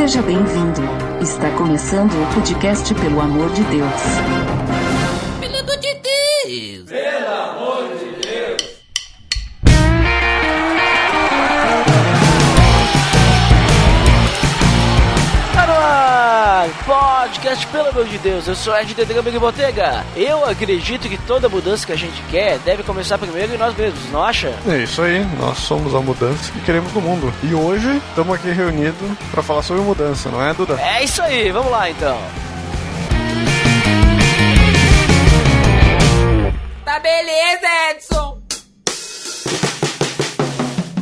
Seja bem-vindo. Está começando o podcast Pelo Amor de Deus. Pelo amor de Deus! Pelo amor de Deus! Tá no ar! Podcast Pelo Amor de Deus. Eu sou Ed de Gambig Botega. Eu acredito que toda mudança que a gente quer deve começar primeiro em nós mesmos, não acha? É isso aí, nós somos a mudança que queremos no mundo. E hoje estamos aqui reunidos para falar sobre mudança, não é, Duda? É isso aí, vamos lá então. Tá beleza, Edson.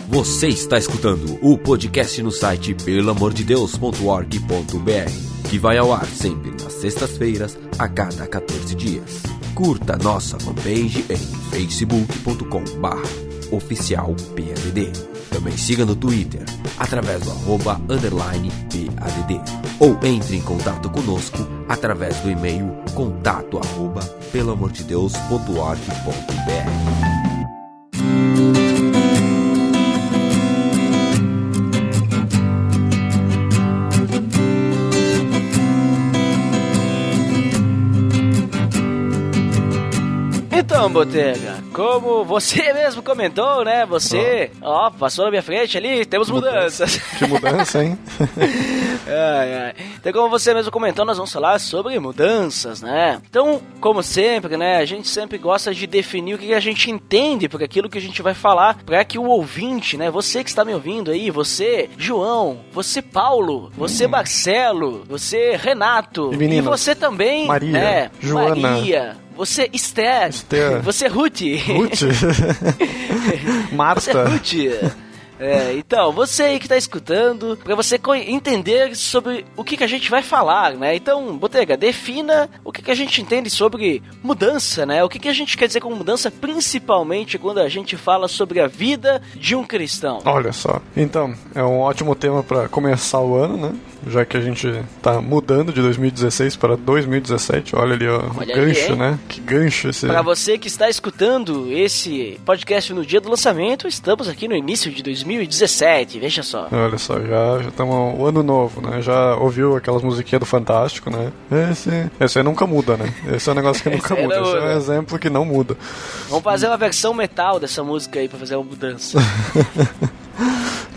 Você está escutando o podcast no site pelamordedeus.org.br, que vai ao ar sempre nas sextas-feiras, a cada 14 dias. Curta nossa fanpage em facebook.com/oficialpadd. Também siga no Twitter, através do @_PADD. Ou entre em contato conosco através do e-mail contato@pelamordedeus.org.br. Então, Botega, como você mesmo comentou, né? Você, passou na minha frente ali, temos mudanças. Que mudança, hein? Então, como você mesmo comentou, nós vamos falar sobre mudanças, né? Então, como sempre, né? A gente sempre gosta de definir o que a gente entende por aquilo que a gente vai falar, para que o ouvinte, né? Você que está me ouvindo aí, você, João, você, Paulo, você, Marcelo, você, Renato, e você também, Maria, né? Joana. Maria. Você, Esther. Você, Ruth. Marta. Você, Ruth. Então, você aí que tá escutando, pra você entender sobre o que a gente vai falar, né? Então, Botega, defina o que a gente entende sobre mudança, né? O que a gente quer dizer com mudança, principalmente quando a gente fala sobre a vida de um cristão. Olha só, então, é um ótimo tema pra começar o ano, né? Já que a gente tá mudando de 2016 para 2017, olha ali, ó, olha o gancho, ali, né? Que gancho esse... Pra você que está escutando esse podcast no dia do lançamento, estamos aqui no início de 2017, veja só. Olha só, já estamos o ano novo, né? Já ouviu aquelas musiquinhas do Fantástico, né? Esse aí nunca muda, né? Esse é um negócio que nunca muda. Esse é um exemplo que não muda. Vamos fazer uma versão metal dessa música aí pra fazer uma mudança.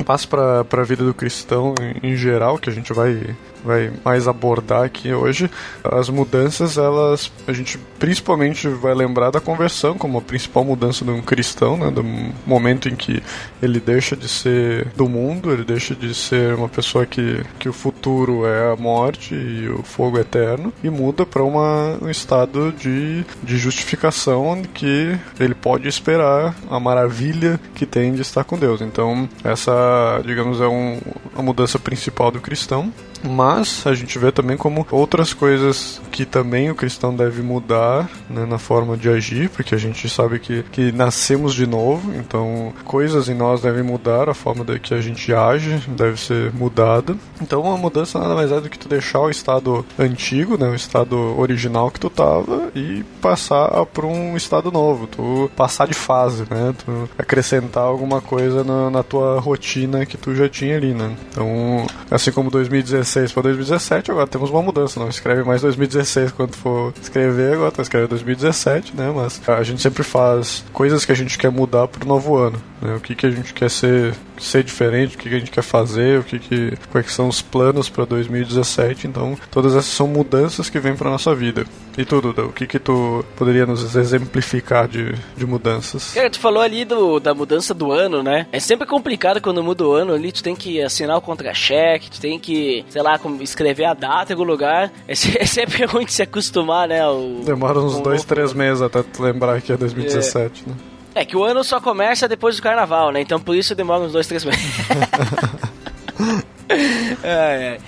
Passo para a vida do cristão em geral, que a gente vai mais abordar aqui hoje. As mudanças, a gente principalmente vai lembrar da conversão como a principal mudança de um cristão, né? Do momento em que ele deixa de ser do mundo, ele deixa de ser uma pessoa que o futuro é a morte e o fogo eterno, e muda para um estado de justificação, que ele pode esperar a maravilha que tem de estar com Deus. Então, essa, digamos, é a mudança principal do cristão. Mas a gente vê também como outras coisas que também o cristão deve mudar, né, na forma de agir, porque a gente sabe que nascemos de novo, então coisas em nós devem mudar, a forma que a gente age deve ser mudada. Então uma mudança nada mais é do que tu deixar o estado antigo, né, o estado original que tu tava, e passar para um estado novo, tu passar de fase, né, tu acrescentar alguma coisa na tua rotina que tu já tinha ali, né. Então, assim como 2016 para 2017, agora temos uma mudança, não escreve mais 2016 quando for escrever, agora tu escreve 2017, né, mas a gente sempre faz coisas que a gente quer mudar pro novo ano, né, o que a gente quer ser diferente, o que a gente quer fazer, quais são os planos para 2017, então todas essas são mudanças que vêm para nossa vida. E tu, Duda, o que tu poderia nos exemplificar de mudanças? Cara, tu falou ali da mudança do ano, né? É sempre complicado quando muda o ano ali, tu tem que assinar o contra-cheque, tu tem que, sei lá, escrever a data e o lugar. É sempre ruim de se acostumar, né? Demora uns 2-3 meses até tu lembrar que é 2017, né? É que o ano só começa depois do carnaval, né? Então por isso demora uns 2-3 meses.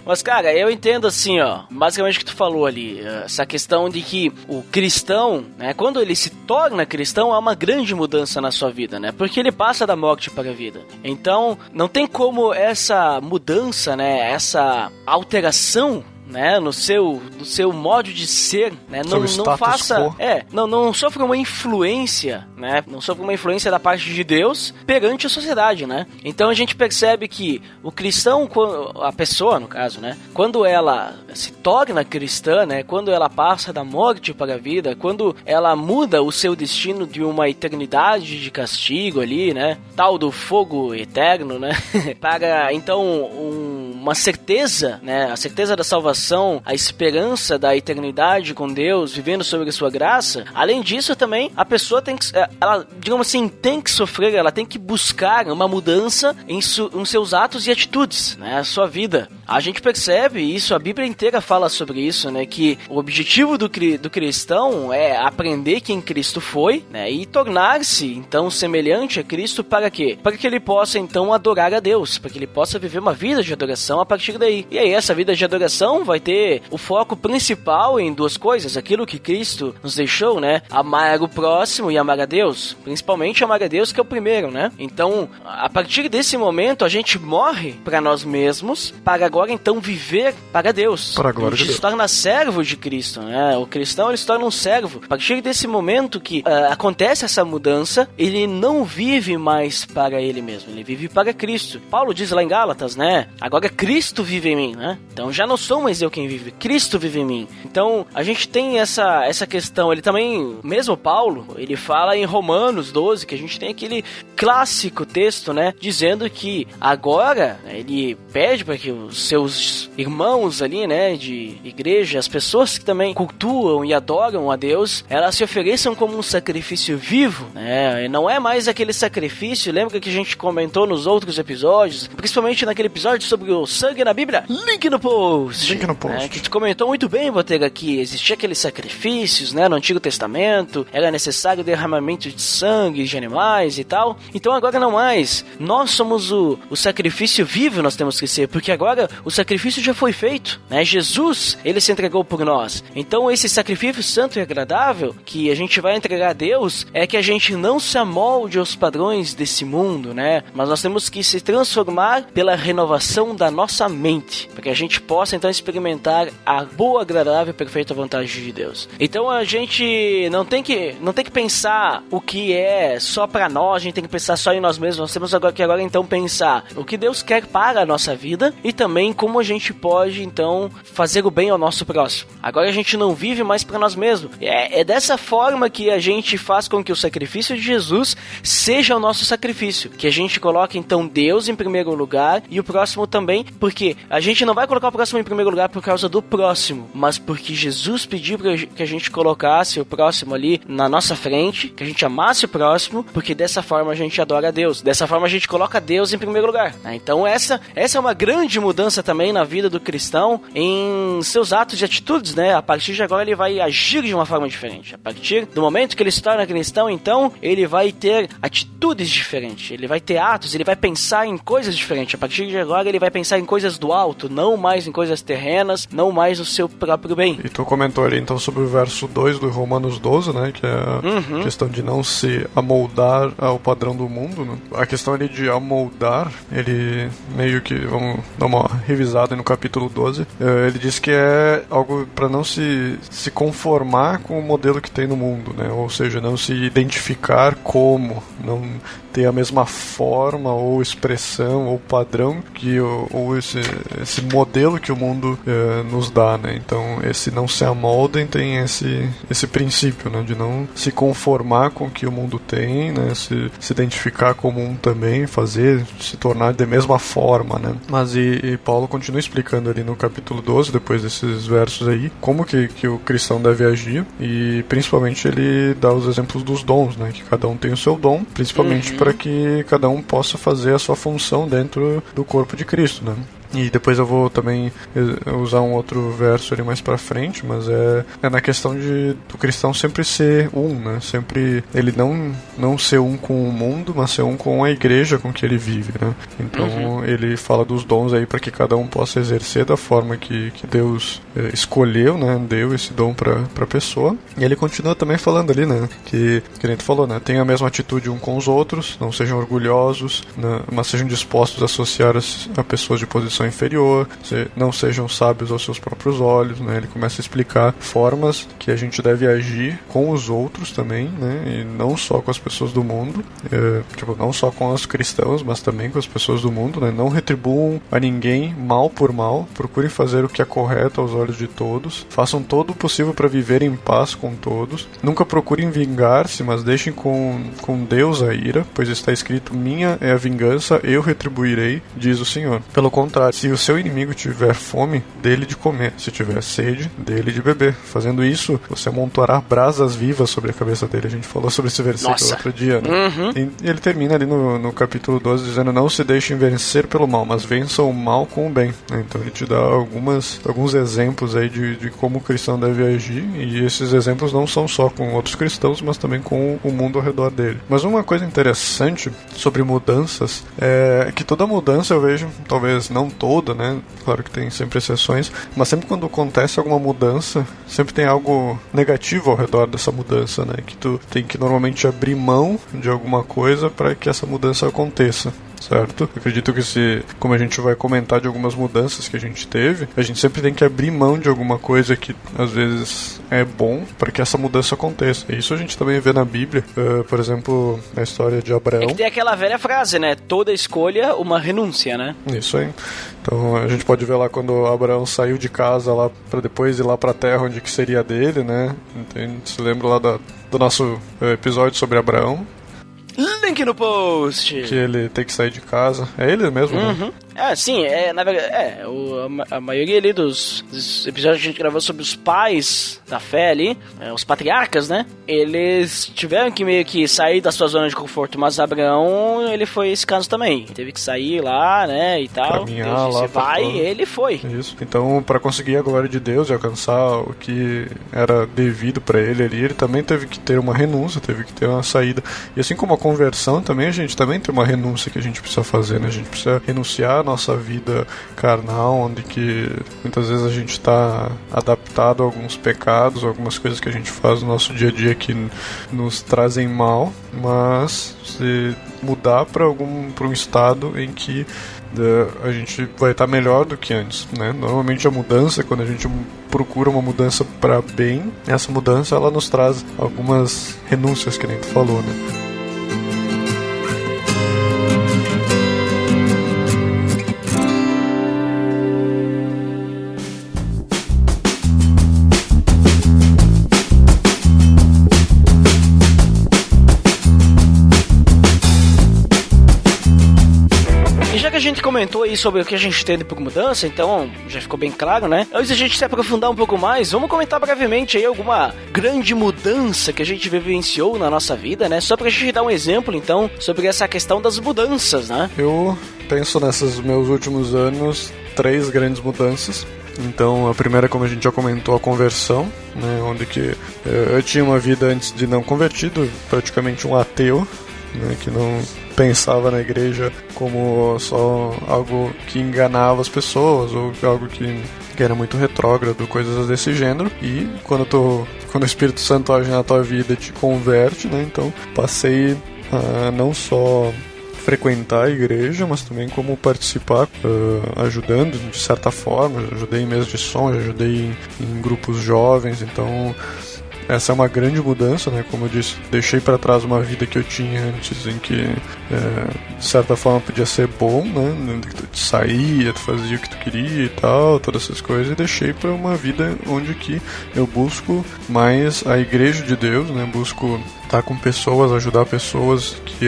Mas, cara, eu entendo assim, ó, basicamente o que tu falou ali, essa questão de que o cristão, né, quando ele se torna cristão, há uma grande mudança na sua vida, né, porque ele passa da morte para a vida. Então, não tem como essa mudança, né, essa alteração né, no seu modo de ser, né, não faça, não sofra uma influência, né, não sofra uma influência da parte de Deus perante a sociedade, né. Então a gente percebe que o cristão, a pessoa no caso, né, quando ela se torna cristã, né, quando ela passa da morte para a vida, quando ela muda o seu destino de uma eternidade de castigo ali, né, tal do fogo eterno, né, para então uma certeza, né, a certeza da salvação, a esperança da eternidade com Deus, vivendo sobre a sua graça. Além disso também, a pessoa tem que, ela, digamos assim, tem que sofrer, ela tem que buscar uma mudança em seus atos e atitudes, né, a sua vida. A gente percebe isso, a Bíblia inteira fala sobre isso, né, que o objetivo do cristão é aprender quem Cristo foi, né, e tornar-se, então, semelhante a Cristo para quê? Para que ele possa, então, adorar a Deus, para que ele possa viver uma vida de adoração a partir daí. E aí, essa vida de adoração vai ter o foco principal em duas coisas, aquilo que Cristo nos deixou, né, amar o próximo e amar a Deus, principalmente amar a Deus, que é o primeiro, né. Então, a partir desse momento, a gente morre para nós mesmos, para agora, então, viver para Deus. Para a glória de Deus. A gente se torna servo de Cristo, né? O cristão, ele se torna um servo. A partir desse momento que acontece essa mudança, ele não vive mais para ele mesmo, ele vive para Cristo. Paulo diz lá em Gálatas, né? Agora Cristo vive em mim, né? Então já não sou mais eu quem vive, Cristo vive em mim. Então a gente tem essa questão. Ele também, mesmo Paulo, ele fala em Romanos 12, que a gente tem aquele clássico texto, né? Dizendo que agora, ele pede para que os seus irmãos ali, né, de igreja, as pessoas que também cultuam e adoram a Deus, elas se ofereçam como um sacrifício vivo, né, e não é mais aquele sacrifício, lembra que a gente comentou nos outros episódios, principalmente naquele episódio sobre o sangue na Bíblia, link no post, que a gente comentou muito bem, Botega, que existia aqueles sacrifícios, né, no Antigo Testamento, era necessário derramamento de sangue de animais e tal, então agora não mais, nós somos o sacrifício vivo, nós temos que ser, porque agora o sacrifício já foi feito, né? Jesus, ele se entregou por nós. Então esse sacrifício santo e agradável que a gente vai entregar a Deus é que a gente não se amolde aos padrões desse mundo, né? Mas nós temos que se transformar pela renovação da nossa mente, para que a gente possa então experimentar a boa, agradável e perfeita vontade de Deus. Então a gente não tem que pensar o que é só para nós, a gente tem que pensar só em nós mesmos. Nós temos agora então pensar o que Deus quer para a nossa vida e também como a gente pode, então, fazer o bem ao nosso próximo. Agora a gente não vive mais para nós mesmos. É dessa forma que a gente faz com que o sacrifício de Jesus seja o nosso sacrifício. Que a gente coloque, então, Deus em primeiro lugar e o próximo também, porque a gente não vai colocar o próximo em primeiro lugar por causa do próximo, mas porque Jesus pediu que a gente colocasse o próximo ali na nossa frente, que a gente amasse o próximo, porque dessa forma a gente adora a Deus. Dessa forma a gente coloca Deus em primeiro lugar. Então essa é uma grande mudança também na vida do cristão em seus atos e atitudes, né? A partir de agora ele vai agir de uma forma diferente. A partir do momento que ele se torna cristão, então, ele vai ter atitudes diferentes, ele vai ter atos, ele vai pensar em coisas diferentes. A partir de agora ele vai pensar em coisas do alto, não mais em coisas terrenas, não mais no seu próprio bem. E tu comentou ali então sobre o verso 2 do Romanos 12, né? Que é a questão de não se amoldar ao padrão do mundo, né? A questão ali de amoldar, ele meio que, vamos dar uma revisada no capítulo 12, ele diz que é algo para não se conformar com o modelo que tem no mundo, né? Ou seja, não se identificar como, não ter a mesma forma ou expressão ou padrão que ou esse modelo que o mundo nos dá, né? Então esse não se amoldem tem esse princípio, né? De não se conformar com o que o mundo tem, né? Se identificar como um também, se tornar da mesma forma, né? Mas e Paulo continua explicando ali no capítulo 12, depois desses versos aí, como que o cristão deve agir, e principalmente ele dá os exemplos dos dons, né? Que cada um tem o seu dom, principalmente para que cada um possa fazer a sua função dentro do corpo de Cristo, né? E depois eu vou também usar um outro verso ali mais pra frente, mas é na questão do cristão sempre ser um, né? Sempre ele não ser um com o mundo, mas ser um com a igreja com que ele vive, né? Então ele fala dos dons aí para que cada um possa exercer da forma que Deus escolheu, né? Deu esse dom pra pessoa. E ele continua também falando ali, né? Que a gente falou, né? Tenham a mesma atitude um com os outros, não sejam orgulhosos, né? Mas sejam dispostos a associar a pessoas de posições sou inferior, não sejam sábios aos seus próprios olhos, né? Ele começa a explicar formas que a gente deve agir com os outros também, né? E não só com as pessoas do mundo, não só com os cristãos, mas também com as pessoas do mundo, né? Não retribuam a ninguém mal por mal, procurem fazer o que é correto aos olhos de todos, façam todo o possível para viver em paz com todos, nunca procurem vingar-se, mas deixem com Deus a ira, pois está escrito: minha é a vingança, eu retribuirei, diz o Senhor. Pelo contrário, se o seu inimigo tiver fome, dele de comer, se tiver sede, dele de beber. Fazendo isso, você amontoará brasas vivas sobre a cabeça dele. A gente falou sobre esse versículo outro dia, né? E ele termina ali no capítulo 12 dizendo: não se deixem vencer pelo mal, mas vençam o mal com o bem. Então ele te dá alguns exemplos aí de como o cristão deve agir, e esses exemplos não são só com outros cristãos, mas também com o mundo ao redor dele. Mas uma coisa interessante sobre mudanças é que toda mudança, eu vejo, talvez não toda, né? Claro que tem sempre exceções, mas sempre quando acontece alguma mudança, sempre tem algo negativo ao redor dessa mudança, né? Que tu tem que normalmente abrir mão de alguma coisa para que essa mudança aconteça. Certo? Eu acredito que como a gente vai comentar de algumas mudanças que a gente teve, a gente sempre tem que abrir mão de alguma coisa que às vezes é bom para que essa mudança aconteça. E isso a gente também vê na Bíblia, por exemplo, na história de Abraão. É que tem aquela velha frase, né? Toda escolha, uma renúncia, né? Isso aí. Então a gente pode ver lá quando Abraão saiu de casa lá para depois ir lá para a terra onde que seria dele, né? Então, a gente se lembra lá do nosso episódio sobre Abraão. Link no post. Que ele tem que sair de casa. É ele mesmo, né? Sim, na verdade, a maioria ali dos episódios que a gente gravou sobre os pais da fé ali, os patriarcas, né? Eles tiveram que meio que sair da sua zona de conforto, mas Abraão, ele foi esse caso também. Ele teve que sair lá, né, e tal. Caminhar Deus disse, lá, vai, ele foi. Isso. Então, para conseguir a glória de Deus e alcançar o que era devido para ele ali, ele também teve que ter uma renúncia, teve que ter uma saída. E assim como a conversão também, a gente também tem uma renúncia que a gente precisa fazer, né? A gente precisa renunciar à nossa vida carnal, onde que muitas vezes a gente está adaptado a alguns pecados, algumas coisas que a gente faz no nosso dia a dia que nos trazem mal, mas se mudar para um estado em que a gente vai estar melhor do que antes, né? Normalmente a mudança, quando a gente procura uma mudança para bem, essa mudança ela nos traz algumas renúncias, que nem tu falou, né? Comentou aí sobre o que a gente entende por mudança, então já ficou bem claro, né? Antes de a gente se aprofundar um pouco mais, vamos comentar brevemente aí alguma grande mudança que a gente vivenciou na nossa vida, né? Só pra gente dar um exemplo, então, sobre essa questão das mudanças, né? Eu penso nesses meus últimos anos 3 grandes mudanças. Então, a primeira, como a gente já comentou, a conversão, né? Onde que eu tinha uma vida antes de não convertido, praticamente um ateu, né? Que não pensava na igreja como só algo que enganava as pessoas ou algo que era muito retrógrado, coisas desse gênero. E quando o Espírito Santo age na tua vida e te converte, né? Então passei a não só frequentar a igreja, mas também como participar, ajudando de certa forma. Ajudei em mesa de som, ajudei em grupos jovens. Então essa é uma grande mudança, né? Como eu disse, deixei para trás uma vida que eu tinha antes, em que de certa forma podia ser bom, né? Tu saía, tu fazia o que tu queria e tal, todas essas coisas, e deixei para uma vida onde que eu busco mais a igreja de Deus, né? Busco estar com pessoas, ajudar pessoas, que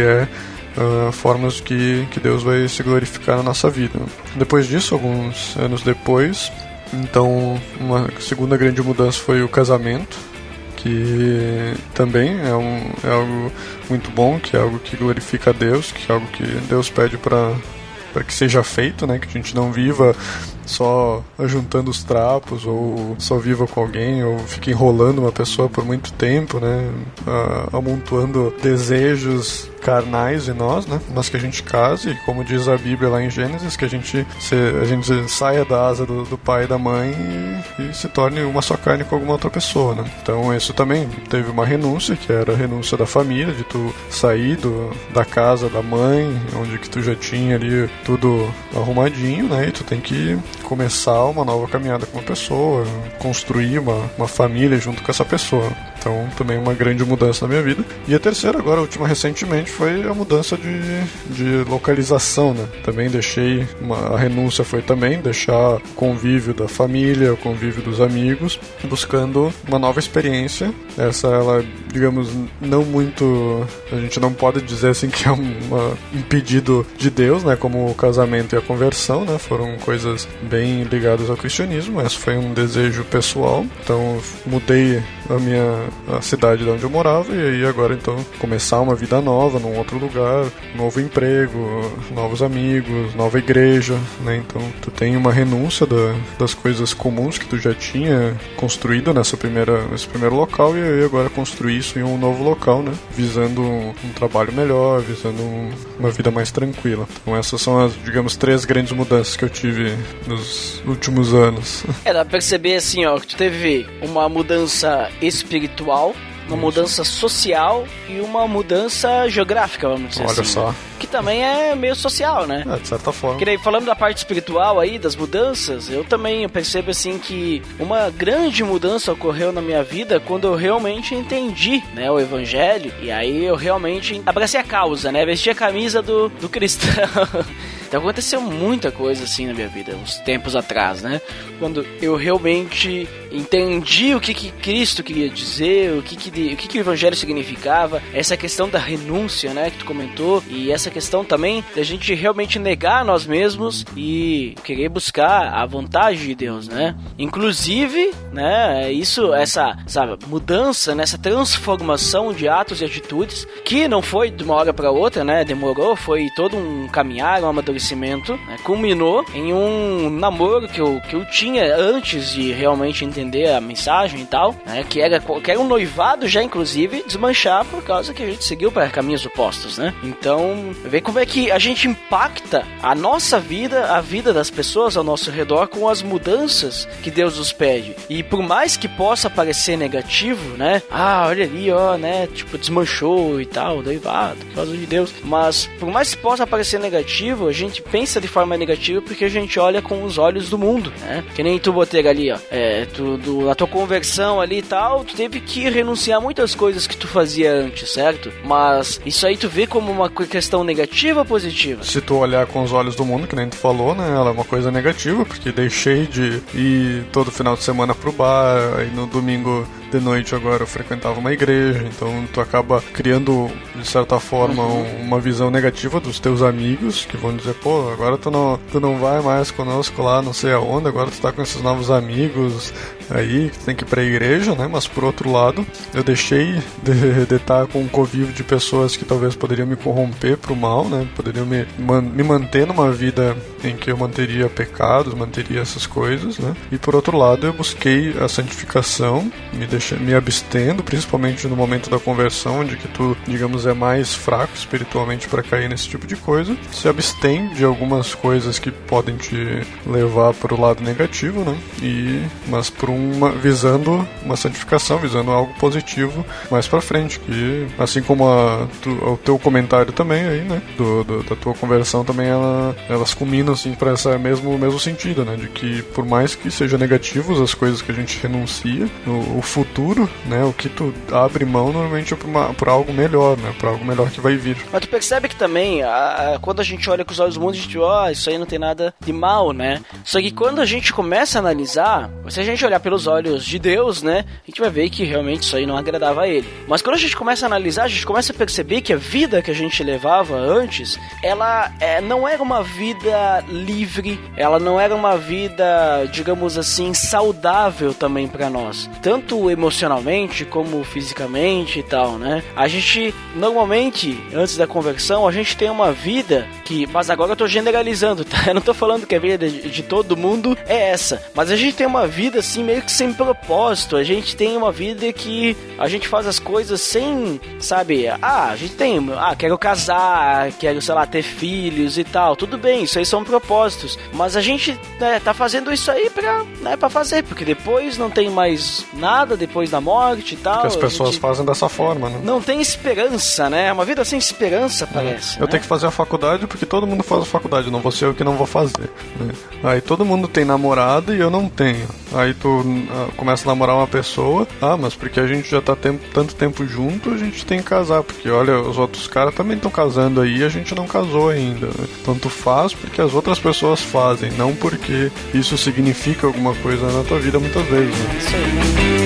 formas que Deus vai se glorificar na nossa vida. Depois disso, alguns anos depois, então uma segunda grande mudança foi o casamento, que também é algo muito bom, que é algo que glorifica a Deus, que é algo que Deus pede para que seja feito, né? Que a gente não viva só juntando os trapos, ou só viva com alguém, ou fica enrolando uma pessoa por muito tempo, né? Amontoando desejos carnais em nós, né? Mas que a gente case, e como diz a Bíblia lá em Gênesis, que a gente saia da asa do pai e da mãe e se torne uma só carne com alguma outra pessoa, né? Então isso também teve uma renúncia, que era a renúncia da família, de tu sair da casa da mãe, onde que tu já tinha ali tudo arrumadinho, né? E tu tem que começar uma nova caminhada com uma pessoa, construir uma família junto com essa pessoa. Então, também uma grande mudança na minha vida. E a terceira, agora, a última recentemente, foi a mudança de localização, né? Também deixei, a renúncia foi também deixar o convívio da família, o convívio dos amigos, buscando uma nova experiência. Essa, ela, digamos, não muito... A gente não pode dizer, assim, que é um pedido de Deus, né? Como o casamento e a conversão, né? Foram coisas bem ligadas ao cristianismo. Esse foi um desejo pessoal. Então, mudei a cidade de onde eu morava, e aí agora então começar uma vida nova num outro lugar, novo emprego, novos amigos, nova igreja, né? Então tu tem uma renúncia das coisas comuns que tu já tinha construído nesse primeiro local, e aí agora construir isso em um novo local, né? Visando um trabalho melhor, visando uma vida mais tranquila. Então essas são as, digamos, 3 grandes mudanças que eu tive nos últimos anos. Dá pra perceber assim, ó, que tu teve uma mudança espiritual, uma mudança social e uma mudança geográfica, vamos dizer assim. Olha só. Que também é meio social, né? De certa forma. Que daí, falando da parte espiritual aí, das mudanças, eu percebo assim que uma grande mudança ocorreu na minha vida quando eu realmente entendi, né, o evangelho, e aí eu realmente abracei a causa, né, vesti a camisa do cristão. Então aconteceu muita coisa assim na minha vida, uns tempos atrás, né? Quando eu realmente entendi o que Cristo queria dizer, o que o evangelho significava, essa questão da renúncia, né, que tu comentou, e essa questão também da gente realmente negar a nós mesmos e querer buscar a vontade de Deus, né? Inclusive, né, essa mudança, né, essa transformação de atos e atitudes, que não foi de uma hora para outra, né? Demorou, foi todo um caminhar, um amadurecimento, né, culminou em um namoro que eu tinha antes de realmente entender a mensagem e tal, né, que era um noivado já, inclusive, desmanchar por causa que a gente seguiu para caminhos opostos, né? Então, ver como é que a gente impacta a nossa vida, a vida das pessoas ao nosso redor com as mudanças que Deus nos pede. E por mais que possa parecer negativo, né? Olha ali, ó, né? Tipo, desmanchou e tal, noivado, por causa de Deus. Mas por mais que possa parecer negativo, a gente pensa de forma negativa porque a gente olha com os olhos do mundo, né? Que nem tu, Botega, ali, ó. A tua conversão ali e tal, tu teve que renunciar a muitas coisas que tu fazia antes, certo? Mas isso aí tu vê como uma questão negativa ou positiva? Se tu olhar com os olhos do mundo, que nem tu falou, né? Ela é uma coisa negativa, porque deixei de ir todo final de semana pro bar, aí no domingo de noite agora eu frequentava uma igreja, então tu acaba criando, de certa forma, uma visão negativa dos teus amigos, que vão dizer, pô, agora tu não vai mais conosco lá, não sei aonde, agora tu tá com esses novos amigos aí, que tu tem que ir pra igreja, né? Mas por outro lado, eu deixei de estar com um convívio de pessoas que talvez poderiam me corromper pro mal, né? Poderiam me manter numa vida em que eu manteria pecados, manteria essas coisas, né? E por outro lado, eu busquei a santificação, me abstendo, principalmente no momento da conversão, onde que tu, digamos, é mais fraco espiritualmente para cair nesse tipo de coisa. Se abstém de algumas coisas que podem te levar para o lado negativo, né? Mas visando uma santificação, visando algo positivo mais para frente, que assim como o teu comentário também aí, né? Da tua conversão também, elas culminam assim para esse mesmo sentido, né? De que por mais que sejam negativos as coisas que a gente renuncia, o futuro, né? O que tu abre mão normalmente é por algo melhor, né? Por algo melhor que vai vir. Mas tu percebe que também, quando a gente olha com os olhos do mundo, a gente isso aí não tem nada de mal, né? Só que quando a gente começa a analisar, se a gente olhar pelos olhos de Deus, né, a gente vai ver que realmente isso aí não agradava a ele. Mas quando a gente começa a analisar, a gente começa a perceber que a vida que a gente levava antes, ela não era uma vida livre, ela não era uma vida, digamos assim, saudável também pra nós, tanto emocionalmente como fisicamente e tal, né? A gente, normalmente, antes da conversão, a gente tem uma vida que, mas agora eu tô generalizando, tá? Eu não tô falando que a vida de todo mundo é essa, mas a gente tem uma vida assim meio que sem propósito. A gente tem uma vida que a gente faz as coisas sem, sabe, a gente tem, quero casar, quero, sei lá, ter filhos e tal, tudo bem, isso aí são propósitos, mas a gente, né, tá fazendo isso aí pra fazer, porque depois não tem mais nada, depois da morte e tal. Porque as pessoas fazem dessa forma, né? Não tem esperança, né? Uma vida sem esperança, parece. Eu tenho que fazer a faculdade porque todo mundo faz a faculdade, não vou ser eu que não vou fazer, né? Aí todo mundo tem namorado e eu não tenho. Aí tu começa a namorar uma pessoa, mas porque a gente já tá tanto tempo junto, a gente tem que casar, porque olha, os outros caras também estão casando aí e a gente não casou ainda, né? Então tu faz porque as outras pessoas fazem, não porque isso significa alguma coisa na tua vida muitas vezes, né? Isso aí.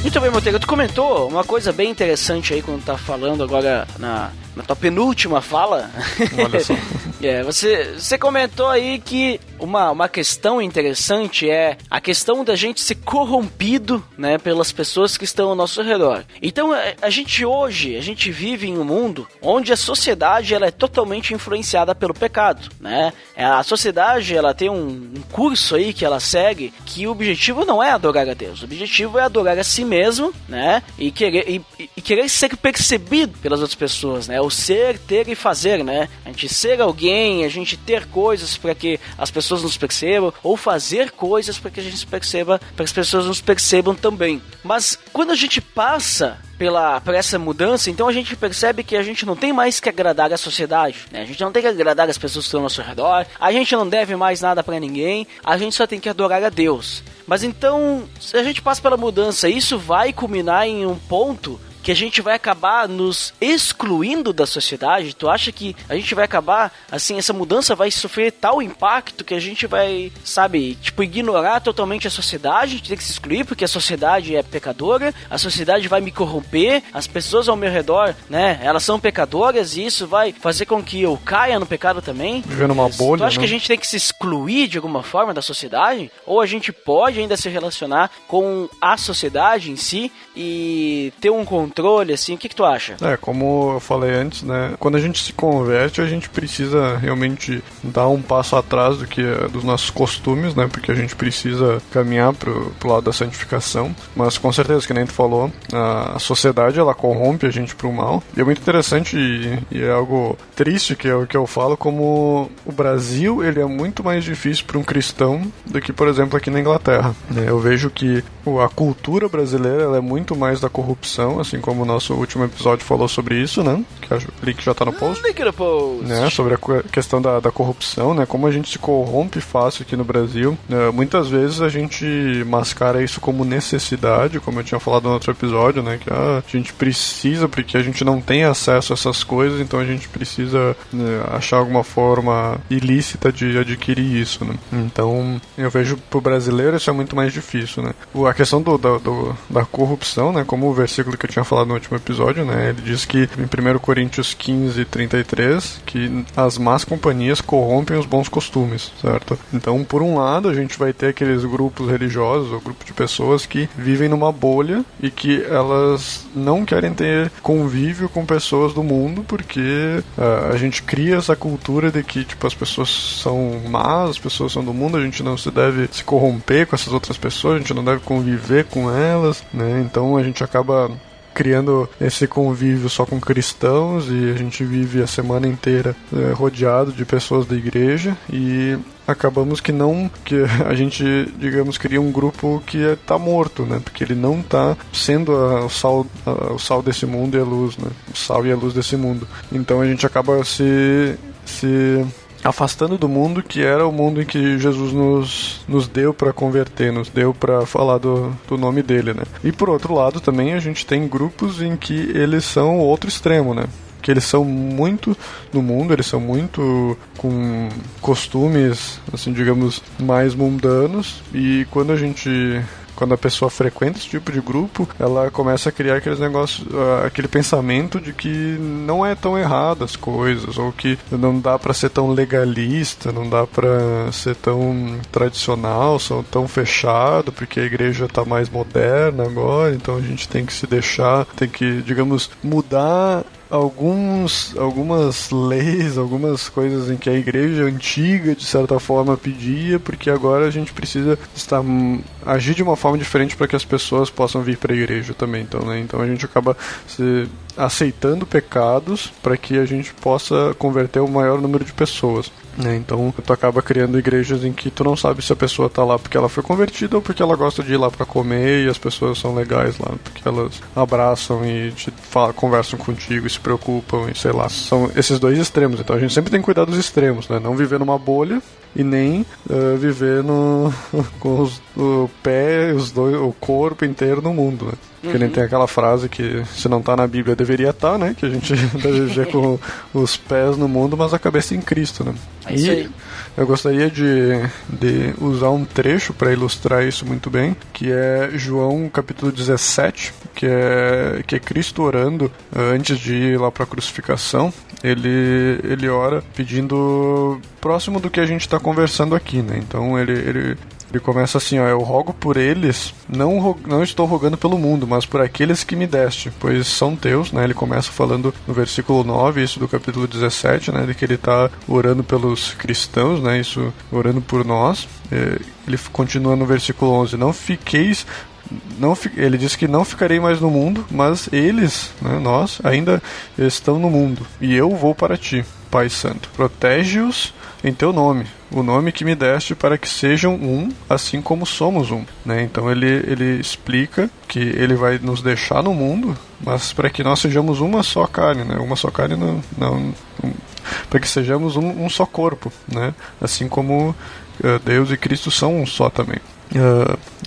Muito bem, Monteiro, tu comentou uma coisa bem interessante aí quando tá falando agora na tua penúltima fala. Olha só. Você comentou aí que uma questão interessante é a questão da gente ser corrompido, né, pelas pessoas que estão ao nosso redor. Então, a gente vive em um mundo onde a sociedade ela é totalmente influenciada pelo pecado, né? A sociedade ela tem um curso aí que ela segue que o objetivo não é adorar a Deus, o objetivo é adorar a si mesmo, né? E querer ser percebido pelas outras pessoas, né? O ser, ter e fazer, né? A gente ser alguém, a gente ter coisas para que as pessoas nos percebam, ou fazer coisas para que a gente se perceba, para que as pessoas nos percebam também. Mas quando a gente passa por essa mudança, então a gente percebe que a gente não tem mais que agradar a sociedade, né? A gente não tem que agradar as pessoas que estão ao nosso redor, a gente não deve mais nada para ninguém, a gente só tem que adorar a Deus. Mas então, se a gente passa pela mudança, isso vai culminar em um ponto que a gente vai acabar nos excluindo da sociedade? Tu acha que a gente vai acabar, assim, essa mudança vai sofrer tal impacto que a gente vai, sabe, tipo, ignorar totalmente a sociedade, a gente tem que se excluir porque a sociedade é pecadora, a sociedade vai me corromper, as pessoas ao meu redor, né, elas são pecadoras e isso vai fazer com que eu caia no pecado também? Viver numa bolha, tu acha, né, que a gente tem que se excluir de alguma forma da sociedade? Ou a gente pode ainda se relacionar com a sociedade em si e ter um controle, assim? O que tu acha? Como eu falei antes, né, quando a gente se converte, a gente precisa realmente dar um passo atrás dos nossos costumes, né, porque a gente precisa caminhar pro lado da santificação, mas com certeza, que nem tu falou, a sociedade, ela corrompe a gente pro mal, e é muito interessante e é algo triste que é o que eu falo, como o Brasil, ele é muito mais difícil para um cristão do que, por exemplo, aqui na Inglaterra, né? Eu vejo que a cultura brasileira, ela é muito mais da corrupção, assim como o nosso último episódio falou sobre isso, né? Que o link já tá no post. Link no post. Né? Sobre a questão da corrupção, né? Como a gente se corrompe fácil aqui no Brasil. Muitas vezes a gente mascara isso como necessidade, como eu tinha falado no outro episódio, né? Que a gente precisa, porque a gente não tem acesso a essas coisas, então a gente precisa, né, achar alguma forma ilícita de adquirir isso, né? Então, eu vejo pro brasileiro isso é muito mais difícil, né? A questão da corrupção, né? Como o versículo que eu tinha falado no último episódio, né? Ele diz que em 1 Coríntios 15:33, que as más companhias corrompem os bons costumes, certo? Então, por um lado, a gente vai ter aqueles grupos religiosos, ou grupo de pessoas que vivem numa bolha e que elas não querem ter convívio com pessoas do mundo, porque a gente cria essa cultura de que, tipo, as pessoas são más, as pessoas são do mundo, a gente não se deve se corromper com essas outras pessoas, a gente não deve conviver com elas, né? Então a gente acaba criando esse convívio só com cristãos e a gente vive a semana inteira rodeado de pessoas da igreja e acabamos que a gente, digamos, cria um grupo que tá morto, né? Porque ele não tá sendo o sal desse mundo e a luz, né? O sal e a luz desse mundo. Então a gente acaba se afastando do mundo que era o mundo em que Jesus nos deu para converter, nos deu para falar do nome dele, né? E por outro lado também a gente tem grupos em que eles são o outro extremo, né? Que eles são muito no mundo, eles são muito com costumes, assim, digamos, mais mundanos, e quando a pessoa frequenta esse tipo de grupo, ela começa a criar aqueles negócios, aquele pensamento de que não é tão errado as coisas, ou que não dá pra ser tão legalista, não dá pra ser tão tradicional, tão fechado, porque a igreja tá mais moderna agora, então a gente tem que se deixar, tem que, digamos, mudar algumas leis, algumas coisas em que a igreja antiga, de certa forma, pedia, porque agora a gente precisa agir de uma forma diferente para que as pessoas possam vir para a igreja também. Então, né? Então a gente acaba aceitando pecados para que a gente possa converter o maior número de pessoas. Né? Então tu acaba criando igrejas em que tu não sabe se a pessoa tá lá porque ela foi convertida ou porque ela gosta de ir lá para comer, e as pessoas são legais lá, porque elas abraçam e conversam contigo e se preocupam, e sei lá, são esses dois extremos. Então a gente sempre tem que cuidar dos extremos, né? Não viver numa bolha e nem viver com o pé, o corpo inteiro no mundo, né? Porque nem tem aquela frase que se não tá na Bíblia deveria estar, né? Que a gente deve viver com os pés no mundo, mas a cabeça em Cristo, né? É isso aí. Eu gostaria de usar um trecho para ilustrar isso muito bem, que é João capítulo 17, que é Cristo orando antes de ir lá para a crucificação. Ele ora pedindo próximo do que a gente está conversando aqui, né? Então ele começa assim, ó: eu rogo por eles, não estou rogando pelo mundo, mas por aqueles que me deste, pois são teus, né? Ele começa falando no versículo 9, isso do capítulo 17, né? De que ele está orando pelos cristãos, né? Isso, orando por nós. Ele continua no versículo 11, ele diz que não ficarei mais no mundo, mas eles, né, nós, ainda estão no mundo, e eu vou para ti, Pai Santo. Protege-os em teu nome, o nome que me deste, para que sejam um, assim como somos um. Né? Então ele explica que ele vai nos deixar no mundo, mas para que nós sejamos uma só carne, né? Uma só carne para que sejamos um só corpo, né? Assim como Deus e Cristo são um só também.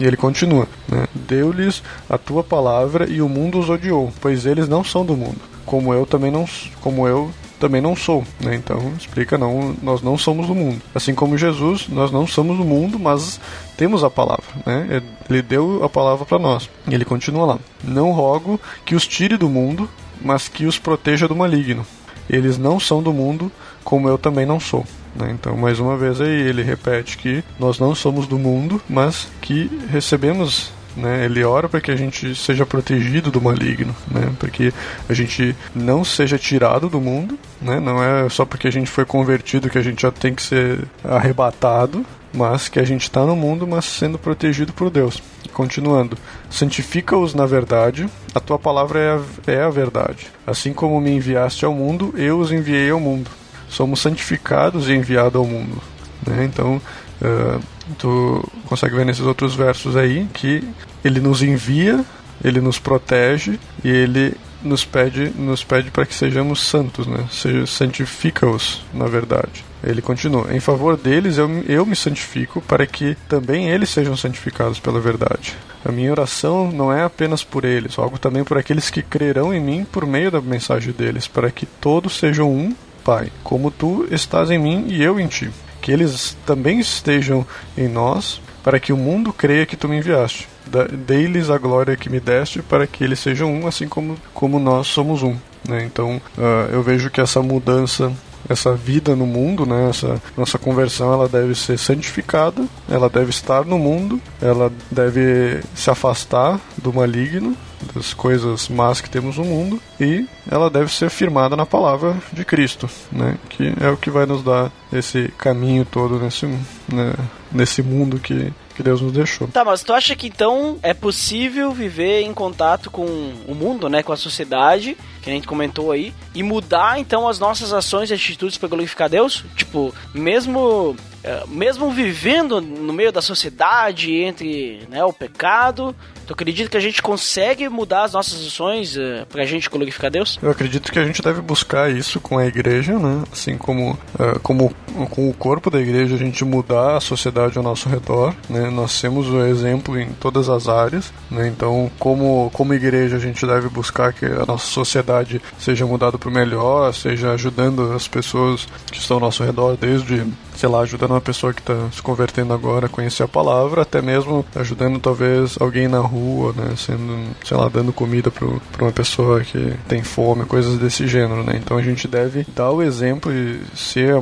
E ele continua, né? Deu-lhes a tua palavra e o mundo os odiou, pois eles não são do mundo, como eu também não sou, né? Então explica, nós não somos do mundo. Assim como Jesus, nós não somos do mundo, mas temos a palavra, né? Ele deu a palavra para nós. E ele continua lá: não rogo que os tire do mundo, mas que os proteja do maligno. Eles não são do mundo, como eu também não sou. Né? Então, mais uma vez aí, ele repete que nós não somos do mundo, mas que recebemos, né? Ele ora para que a gente seja protegido do maligno, né? Para que a gente não seja tirado do mundo, né? Não é só porque a gente foi convertido que a gente já tem que ser arrebatado, mas que a gente está no mundo, mas sendo protegido por Deus. Continuando: santifica-os na verdade, a tua palavra é a verdade. Assim como me enviaste ao mundo, eu os enviei ao mundo. Somos santificados e enviados ao mundo. Né? Então, tu consegue ver nesses outros versos aí que ele nos envia, ele nos protege e ele nos pede para que sejamos santos, né? Santifica-os na verdade. Ele continua: em favor deles eu me santifico, para que também eles sejam santificados pela verdade. A minha oração não é apenas por eles, rogo também por aqueles que crerão em mim por meio da mensagem deles, para que todos sejam um, Pai, como tu estás em mim e eu em ti. Que eles também estejam em nós, para que o mundo creia que tu me enviaste. Dei-lhes a glória que me deste, para que eles sejam um, assim como nós somos um. Né? Então, eu vejo que essa mudança, essa vida no mundo, né? Essa nossa conversão, ela deve ser santificada, ela deve estar no mundo, ela deve se afastar do maligno, das coisas más que temos no mundo, e ela deve ser firmada na palavra de Cristo, né? Que é o que vai nos dar esse caminho todo nesse mundo que Deus nos deixou. Tá, mas tu acha que então é possível viver em contato com o mundo, né, com a sociedade, que a gente comentou aí, e mudar então as nossas ações e atitudes para glorificar Deus? Tipo, mesmo mesmo vivendo no meio da sociedade, entre, né, o pecado, tu acredita que a gente consegue mudar as nossas ações pra gente glorificar Deus? Eu acredito que a gente deve buscar isso com a igreja, né? Assim como com o corpo da igreja, a gente mudar a sociedade ao nosso redor, né? Nós temos o exemplo em todas as áreas, né? Então, como igreja, a gente deve buscar que a nossa sociedade seja mudada para o melhor, seja ajudando as pessoas que estão ao nosso redor, desde, sei lá, ajudando uma pessoa que está se convertendo agora a conhecer a palavra, até mesmo ajudando talvez alguém na rua, né, sendo, sei lá, dando comida para uma pessoa que tem fome, coisas desse gênero, né. Então a gente deve dar o exemplo e ser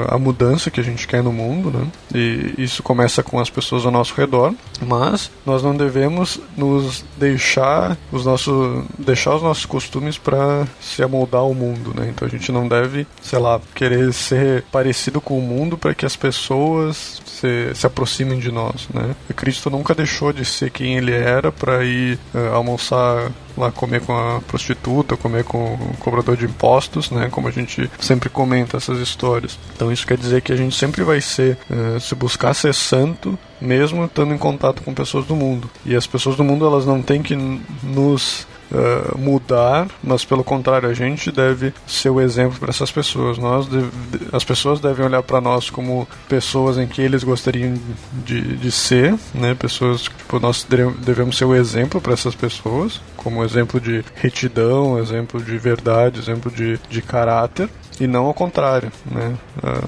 a mudança que a gente quer no mundo, né, e isso começa com as pessoas ao nosso redor, mas nós não devemos nos deixar os nossos costumes para se amoldar ao mundo, né. Então a gente não deve, sei lá, querer ser parecido com o mundo para que as pessoas se aproximem de nós, né? E Cristo nunca deixou de ser quem ele era para ir almoçar lá, comer com a prostituta, comer com o cobrador de impostos, né? Como a gente sempre comenta essas histórias. Então isso quer dizer que a gente sempre vai se buscar ser santo, mesmo estando em contato com pessoas do mundo. E as pessoas do mundo, elas não têm que nos mudar, mas pelo contrário, a gente deve ser o exemplo para essas pessoas. As pessoas devem olhar para nós como pessoas em que eles gostariam de ser, né? Pessoas, tipo, nós devemos ser o exemplo para essas pessoas, como exemplo de retidão, exemplo de verdade, exemplo de caráter. E não ao contrário, né?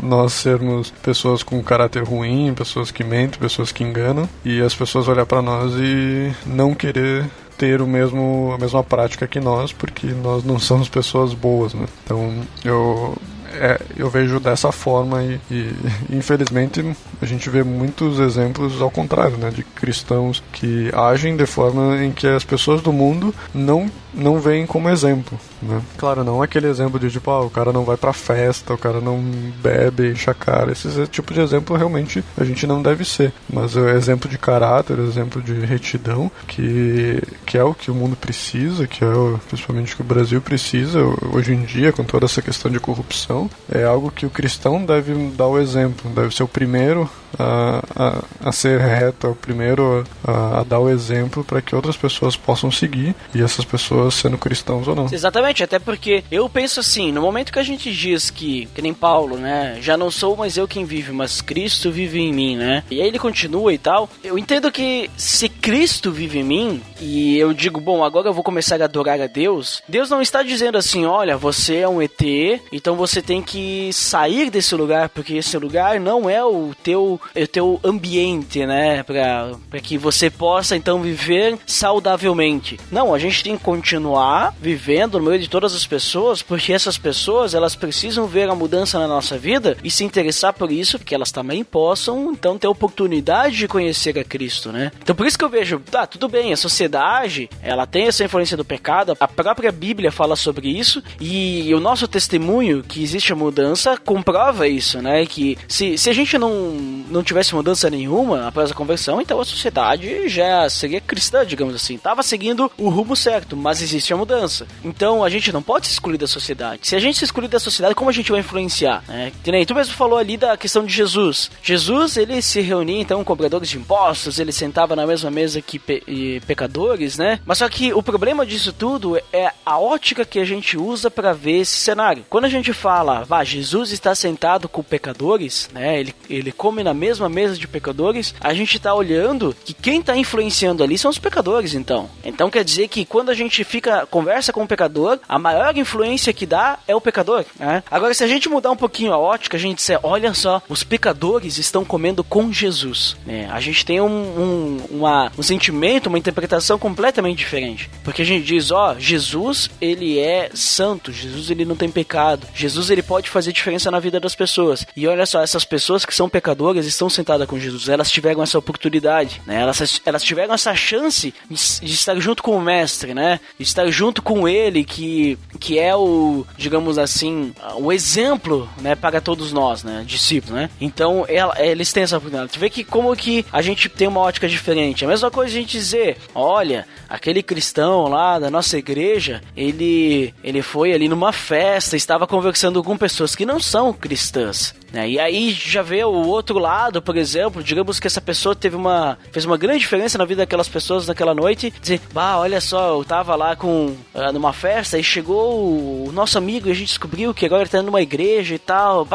Nós sermos pessoas com caráter ruim, pessoas que mentem, pessoas que enganam, e as pessoas olhar para nós e não querer ter a mesma prática que nós, porque nós não somos pessoas boas, né? Então eu vejo dessa forma e infelizmente a gente vê muitos exemplos ao contrário, né, de cristãos que agem de forma em que as pessoas do mundo não veem como exemplo, né? Claro, não aquele exemplo de tipo, o cara não vai pra festa, o cara não bebe, enche a cara. Esse tipo de exemplo realmente a gente não deve ser, mas é exemplo de caráter, exemplo de retidão, que é o que o mundo precisa, que é principalmente o que o Brasil precisa hoje em dia, com toda essa questão de corrupção. É algo que o cristão deve dar o exemplo, deve ser o primeiro a ser reto, é o primeiro a dar o exemplo para que outras pessoas possam seguir, e essas pessoas sendo cristãos ou não. Exatamente, até porque eu penso assim, no momento que a gente diz que nem Paulo, né, já não sou mais eu quem vive, mas Cristo vive em mim, né, e aí ele continua e tal, eu entendo que se Cristo vive em mim, e eu digo, bom, agora eu vou começar a adorar a Deus, Deus não está dizendo assim, olha, você é um ET, então você tem que sair desse lugar, porque esse lugar não é o teu ambiente, né, para que você possa então viver saudavelmente. Não, a gente tem que continuar vivendo no meio de todas as pessoas, porque essas pessoas, elas precisam ver a mudança na nossa vida e se interessar por isso, porque elas também possam então ter a oportunidade de conhecer a Cristo, né? Então por isso que eu vejo, tudo bem, a sociedade, ela tem essa influência do pecado, a própria Bíblia fala sobre isso, e o nosso testemunho que existe a mudança comprova isso, né? Que se a gente não tivesse mudança nenhuma após a conversão, então a sociedade já seria cristã, digamos assim, tava seguindo o rumo certo, mas existe a mudança. Então a gente não pode se excluir da sociedade. Se a gente se excluir da sociedade, como a gente vai influenciar? Que nem tu mesmo falou ali da questão de Jesus. Jesus, ele se reunia então com cobradores de impostos, ele sentava na mesma mesa que pecadores, né? Mas só que o problema disso tudo é a ótica que a gente usa para ver esse cenário. Quando a gente fala, Jesus está sentado com pecadores, né? Ele come na mesma mesa de pecadores, a gente tá olhando que quem tá influenciando ali são os pecadores, então. Então quer dizer que quando a gente conversa com o pecador, a maior influência que dá é o pecador, né? Agora, se a gente mudar um pouquinho a ótica, a gente disser, olha só, os pecadores estão comendo com Jesus, né? A gente tem um sentimento, uma interpretação completamente diferente. Porque a gente diz, Jesus, ele é santo, Jesus, ele não tem pecado, Jesus, ele pode fazer diferença na vida das pessoas. E olha só, essas pessoas que são pecadoras estão sentadas com Jesus, elas tiveram essa oportunidade, né? Elas tiveram essa chance de estar junto com o mestre, né? De estar junto com ele, que é o, digamos assim, o exemplo, né, para todos nós, né, discípulos, né? Então, eles têm essa oportunidade. Tu vê que como que a gente tem uma ótica diferente. A mesma coisa a gente dizer, olha, aquele cristão lá da nossa igreja, ele foi ali numa festa, estava conversando com pessoas que não são cristãs. né? E aí já vê o outro lado, por exemplo, digamos que essa pessoa fez uma grande diferença na vida daquelas pessoas naquela noite, dizer, olha só, eu tava lá numa festa e chegou o nosso amigo e a gente descobriu que agora ele tá numa igreja e tal,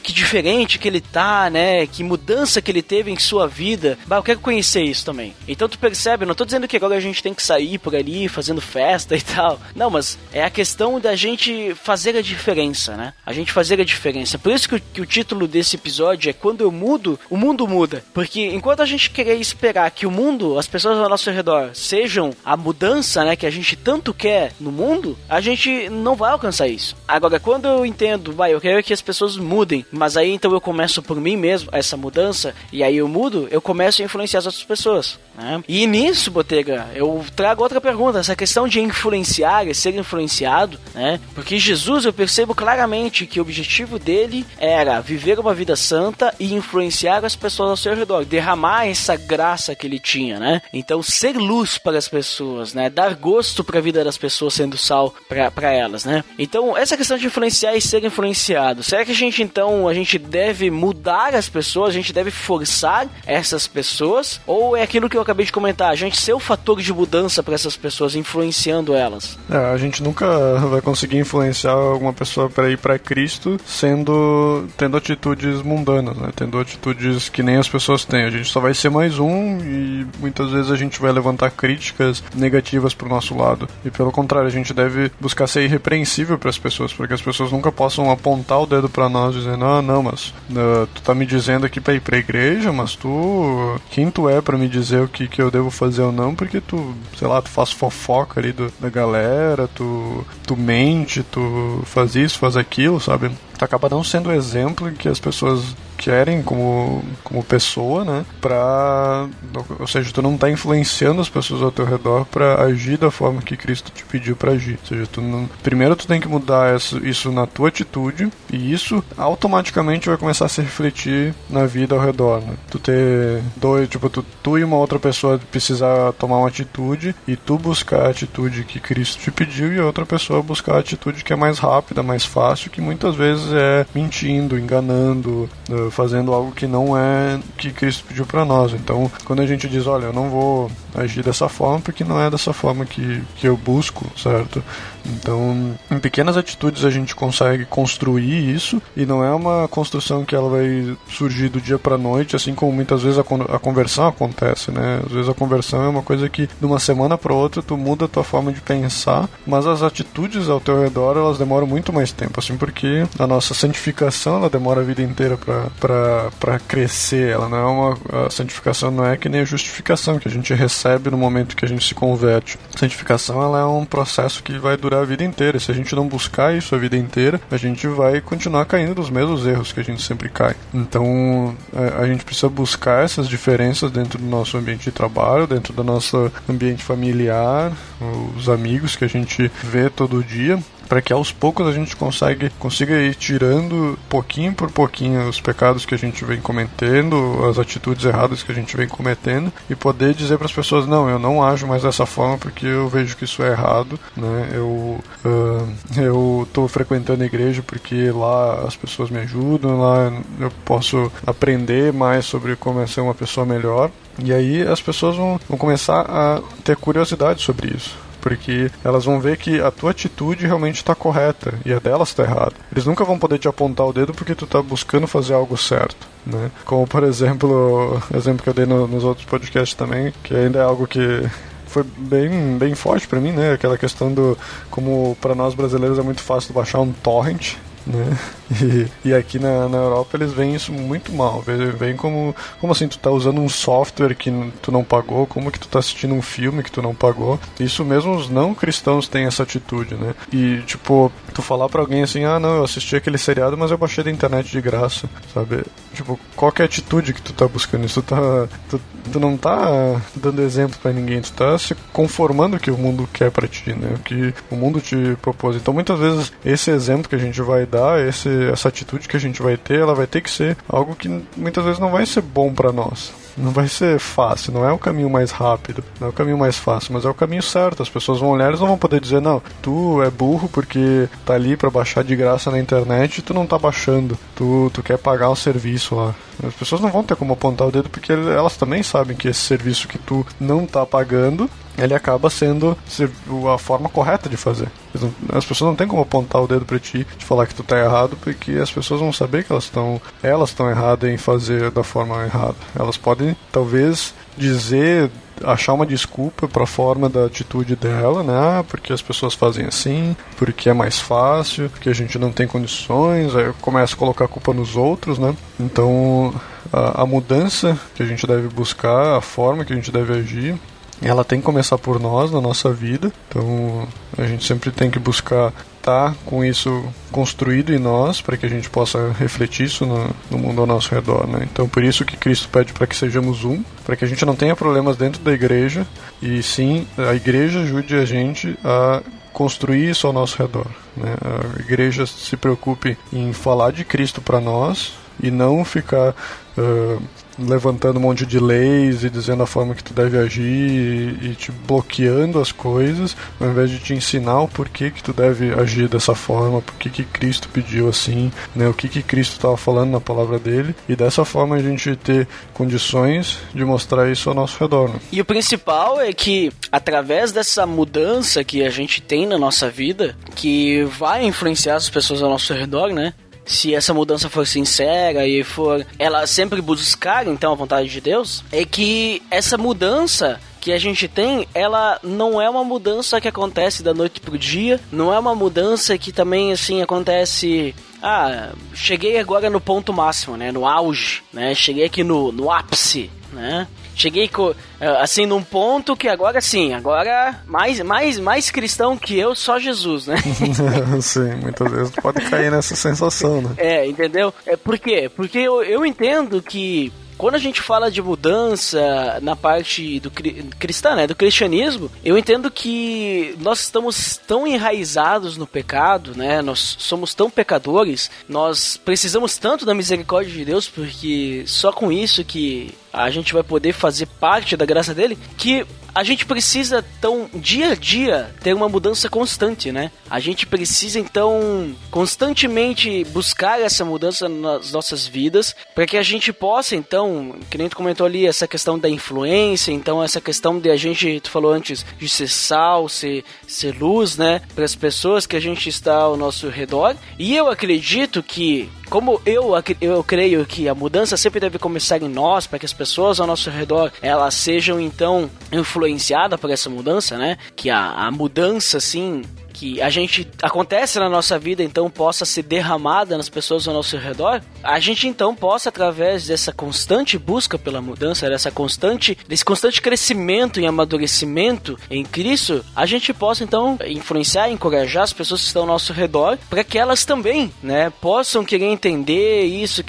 que diferente que ele tá, né? Que mudança que ele teve em sua vida. Eu quero conhecer isso também. Então tu percebe, eu não tô dizendo que agora a gente tem que sair por ali fazendo festa e tal. Não, mas é a questão da gente fazer a diferença, né? A gente fazer a diferença. Por isso que o título desse episódio é Quando eu mudo, o mundo muda. Porque enquanto a gente querer esperar que o mundo, as pessoas ao nosso redor, sejam a mudança, né, que a gente tanto quer no mundo, a gente não vai alcançar isso. Agora, quando eu entendo, eu quero que as pessoas mudem, mas aí então eu começo por mim mesmo, essa mudança, e aí eu mudo, eu começo a influenciar as outras pessoas, né? E nisso, Botega, eu trago outra pergunta, essa questão de influenciar e ser influenciado, né? Porque Jesus, eu percebo claramente que o objetivo dele era viver uma vida santa e influenciar as pessoas ao seu redor, derramar essa graça que ele tinha, né? Então, ser luz para as pessoas, né? Dar gosto para a vida das pessoas sendo sal para elas, né? Então, essa questão de influenciar e ser influenciado, será que a gente deve mudar as pessoas, a gente deve forçar essas pessoas, ou é aquilo que eu acabei de comentar, a gente ser o fator de mudança para essas pessoas, influenciando elas? A gente nunca vai conseguir influenciar alguma pessoa para ir para Cristo tendo atitudes mundanas, né? Tendo atitudes que nem as pessoas têm. A gente só vai ser mais um e muitas vezes a gente vai levantar críticas negativas pro nosso lado. E pelo contrário, a gente deve buscar ser irrepreensível para as pessoas, para que as pessoas nunca possam apontar o dedo para nós dizendo, mas tu tá me dizendo aqui para ir pra igreja, mas quem tu é para me dizer o que eu devo fazer ou não, porque tu faz fofoca ali da galera, tu mente, tu faz isso, faz aquilo, sabe? Tu acaba não sendo o exemplo que as pessoas querem como pessoa, né? Ou seja, tu não tá influenciando as pessoas ao teu redor para agir da forma que Cristo te pediu para agir. Ou seja, primeiro tu tem que mudar isso na tua atitude, e isso automaticamente vai começar a se refletir na vida ao redor, né? Tu e uma outra pessoa precisar tomar uma atitude e tu buscar a atitude que Cristo te pediu, e a outra pessoa buscar a atitude que é mais rápida, mais fácil, que muitas vezes é mentindo, enganando, fazendo algo que não é que Cristo pediu para nós. Então, quando a gente diz, olha, eu não vou agir dessa forma porque não é dessa forma que eu busco, certo? Então, em pequenas atitudes a gente consegue construir isso, e não é uma construção que ela vai surgir do dia pra noite, assim como muitas vezes a conversão acontece, né? Às vezes a conversão é uma coisa que de uma semana pra outra tu muda a tua forma de pensar, mas as atitudes ao teu redor, elas demoram muito mais tempo, assim, porque a nossa santificação, ela demora a vida inteira pra crescer. Ela não é a santificação não é que nem a justificação que a gente recebe no momento que a gente se converte. A santificação, ela é um processo que vai durar a vida inteira, e se a gente não buscar isso a vida inteira, a gente vai continuar caindo nos mesmos erros que a gente sempre cai. Então, a gente precisa buscar essas diferenças dentro do nosso ambiente de trabalho, dentro do nosso ambiente familiar, os amigos que a gente vê todo dia, para que aos poucos a gente consiga ir tirando pouquinho por pouquinho os pecados que a gente vem cometendo, as atitudes erradas que a gente vem cometendo, e poder dizer para as pessoas, não, eu não ajo mais dessa forma porque eu vejo que isso é errado, né? Eu tô frequentando a igreja porque lá as pessoas me ajudam, lá eu posso aprender mais sobre como é ser uma pessoa melhor, e aí as pessoas vão começar a ter curiosidade sobre isso, porque elas vão ver que a tua atitude realmente está correta e a delas está errada. Eles nunca vão poder te apontar o dedo porque tu está buscando fazer algo certo, né? Como, por exemplo, o exemplo que eu dei nos outros podcasts também, que ainda é algo que foi bem forte para mim, né? Aquela questão como para nós brasileiros é muito fácil baixar um torrent, né? E aqui na Europa eles veem isso muito mal. Veem como assim, tu tá usando um software que tu não pagou, como que tu tá assistindo um filme que tu não pagou. Isso mesmo os não cristãos têm essa atitude, né? E tipo, tu falar pra alguém assim, não, eu assisti aquele seriado, mas eu baixei da internet de graça, sabe? Tipo, qual que é a atitude que tu tá buscando? Isso tu não tá dando exemplo pra ninguém, tu tá se conformando o que o mundo quer pra ti, né? O que o mundo te propôs. Então muitas vezes esse exemplo que a gente vai dar, essa atitude que a gente vai ter, ela vai ter que ser algo que muitas vezes não vai ser bom pra nós. não vai ser fácil, não é o caminho mais rápido, não é o caminho mais fácil, mas é o caminho certo. As pessoas vão olhar, eles não vão poder dizer, não, tu é burro porque tá ali pra baixar de graça na internet e tu não tá baixando, tu quer pagar o serviço lá. As pessoas não vão ter como apontar o dedo porque elas também sabem que esse serviço que tu não tá pagando, ele acaba sendo a forma correta de fazer. As pessoas não têm como apontar o dedo pra ti e falar que tu tá errado, porque as pessoas vão saber que elas estão erradas em fazer da forma errada. Elas podem, talvez, achar uma desculpa pra forma da atitude dela, né? Porque as pessoas fazem assim, porque é mais fácil, porque a gente não tem condições, aí começa a colocar a culpa nos outros, né? Então, a mudança que a gente deve buscar, a forma que a gente deve agir, ela tem que começar por nós, na nossa vida. Então, a gente sempre tem que buscar estar com isso construído em nós, para que a gente possa refletir isso no mundo ao nosso redor, né? Então, por isso que Cristo pede para que sejamos para que a gente não tenha problemas dentro da igreja, e sim, a igreja ajude a gente a construir isso ao nosso redor, né? A igreja se preocupe em falar de Cristo para nós, e não ficar levantando um monte de leis e dizendo a forma que tu deve agir e te bloqueando as coisas, ao invés de te ensinar o porquê que tu deve agir dessa forma, porquê que Cristo pediu assim, né, o que Cristo estava falando na palavra dele, e dessa forma a gente ter condições de mostrar isso ao nosso redor, né? E o principal é que, através dessa mudança que a gente tem na nossa vida, que vai influenciar as pessoas ao nosso redor, né? Se essa mudança for sincera e for ela sempre buscar então a vontade de Deus, é que essa mudança que a gente tem, ela não é uma mudança que acontece da noite pro dia, não é uma mudança que também assim acontece, cheguei agora no ponto máximo, né, no auge, né, cheguei aqui no ápice, né? Cheguei assim num ponto que agora sim, mais cristão que eu, só Jesus, né? Sim, muitas vezes pode cair nessa sensação, né? Entendeu? Por quê? Porque eu entendo que quando a gente fala de mudança na parte do cristã, né, do cristianismo, eu entendo que nós estamos tão enraizados no pecado, né, nós somos tão pecadores, nós precisamos tanto da misericórdia de Deus, porque só com isso que a gente vai poder fazer parte da graça dele, que a gente precisa, então, dia a dia, ter uma mudança constante, né? A gente precisa, então, constantemente buscar essa mudança nas nossas vidas, para que a gente possa, então, que nem tu comentou ali, essa questão da influência, então, essa questão de a gente, tu falou antes, de ser sal, ser luz, né? Para as pessoas que a gente está ao nosso redor. E eu acredito que, como eu creio que a mudança sempre deve começar em nós, para que as pessoas ao nosso redor, elas sejam, então, influenciadas por essa mudança, né? Que a mudança, assim, que a gente acontece na nossa vida, então possa ser derramada nas pessoas ao nosso redor, a gente então possa, através dessa constante busca pela mudança, desse constante crescimento e amadurecimento em Cristo, a gente possa então influenciar, encorajar as pessoas que estão ao nosso redor, para que elas também, né, possam querer entender isso,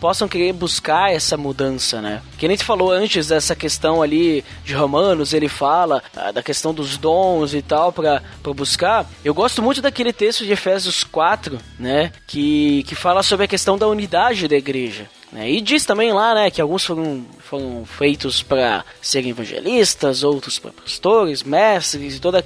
possam querer buscar essa mudança, né? Que nem tu falou antes dessa questão ali de Romanos, ele fala da questão dos dons e tal, para buscar. Eu gosto muito daquele texto de Efésios 4, né, que fala sobre a questão da unidade da igreja. E diz também lá, né, que alguns foram feitos para serem evangelistas, outros para pastores, mestres e toda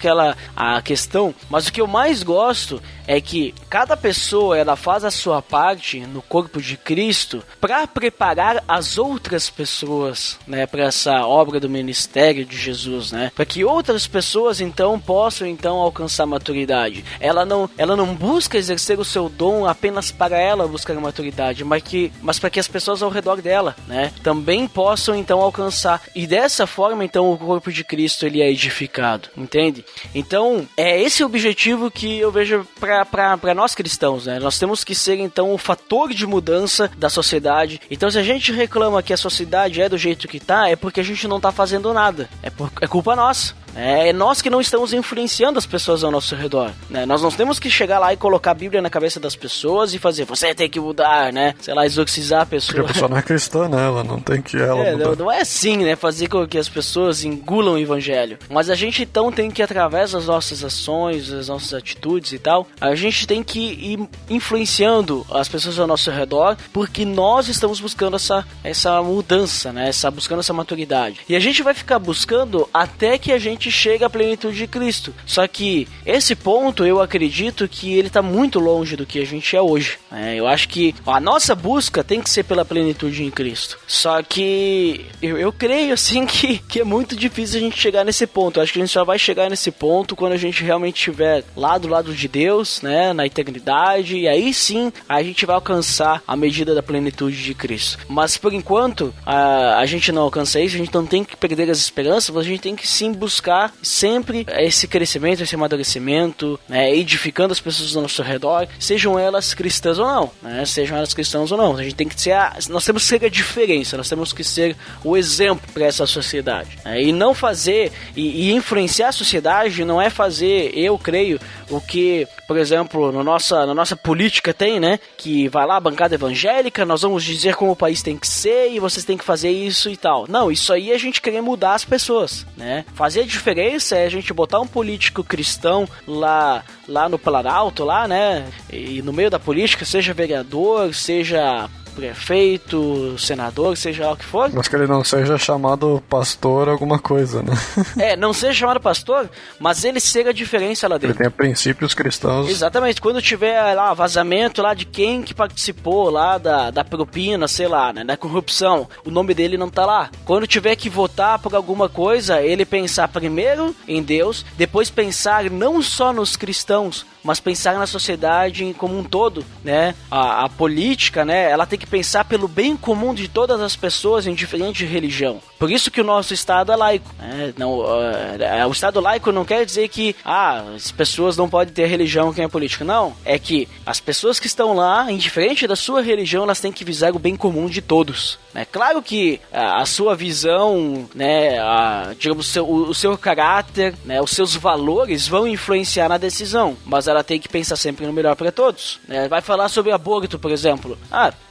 a questão. Mas o que eu mais gosto é que cada pessoa, ela faz a sua parte no corpo de Cristo para preparar as outras pessoas, né, para essa obra do ministério de Jesus, né, para que outras pessoas então possam então alcançar maturidade. Ela não busca exercer o seu dom apenas para ela buscar a maturidade, mas para que as pessoas ao redor dela, né, também possam então alcançar, e dessa forma então o corpo de Cristo ele é edificado, entende? Então é esse o objetivo que eu vejo para nós cristãos, né? Nós temos que ser então o fator de mudança da sociedade. Então se a gente reclama que a sociedade é do jeito que tá, é porque a gente não tá fazendo nada, é culpa nossa. É nós que não estamos influenciando as pessoas ao nosso redor, né? Nós não temos que chegar lá e colocar a Bíblia na cabeça das pessoas e fazer, você tem que mudar, né? Sei lá, exorcizar a pessoa. Porque a pessoa não é cristã, né? Ela não tem que mudar. Não é assim, né? Fazer com que as pessoas engulam o evangelho. Mas a gente então tem que, através das nossas ações, das nossas atitudes e tal, a gente tem que ir influenciando as pessoas ao nosso redor, porque nós estamos buscando essa mudança, né? Buscando essa maturidade. E a gente vai ficar buscando até que a gente chegue à plenitude de Cristo. Só que esse ponto, eu acredito que ele está muito longe do que a gente é hoje. Eu acho que a nossa busca tem que ser pela plenitude em Cristo. Só que eu creio, assim, que é muito difícil a gente chegar nesse ponto. Eu acho que a gente só vai chegar nesse ponto quando a gente realmente estiver lá do lado de Deus, né? Na eternidade. E aí sim, a gente vai alcançar a medida da plenitude de Cristo. Mas por enquanto, a gente não alcança isso, a gente não tem que perder as esperanças, mas a gente tem que sim buscar sempre esse crescimento, esse amadurecimento, né, edificando as pessoas ao nosso redor, sejam elas cristãs ou não, né, sejam elas cristãs ou não. A gente tem que ser nós temos que ser a diferença, nós temos que ser o exemplo para essa sociedade, né, e não fazer e influenciar a sociedade não é fazer, eu creio, o que, por exemplo, na nossa política tem, né, que vai lá a bancada evangélica, nós vamos dizer como o país tem que ser e vocês têm que fazer isso e tal. Não, isso aí é a gente querer mudar as pessoas, né? Fazer a diferença é a gente botar um político cristão lá no Planalto, lá, né? E no meio da política, seja vereador, seja prefeito, senador, seja lá o que for. Mas que ele não seja chamado pastor alguma coisa, né? Não seja chamado pastor, mas ele seja a diferença lá dentro. Ele tenha princípios cristãos. Exatamente. Quando tiver lá vazamento lá de quem que participou lá da propina, sei lá, né, da corrupção, o nome dele não tá lá. Quando tiver que votar por alguma coisa, ele pensar primeiro em Deus, depois pensar não só nos cristãos, mas pensar na sociedade como um todo, né? A política, né? Ela tem que pensar pelo bem comum de todas as pessoas, indiferente de religião. Por isso que o nosso Estado é laico, né? O Estado laico não quer dizer que as pessoas não podem ter religião quem é política. Não, é que as pessoas que estão lá, indiferente da sua religião, elas têm que visar o bem comum de todos. É claro que a sua visão, né, digamos, o seu caráter, né, os seus valores vão influenciar na decisão, mas ela tem que pensar sempre no melhor para todos. Vai falar sobre aborto, por exemplo.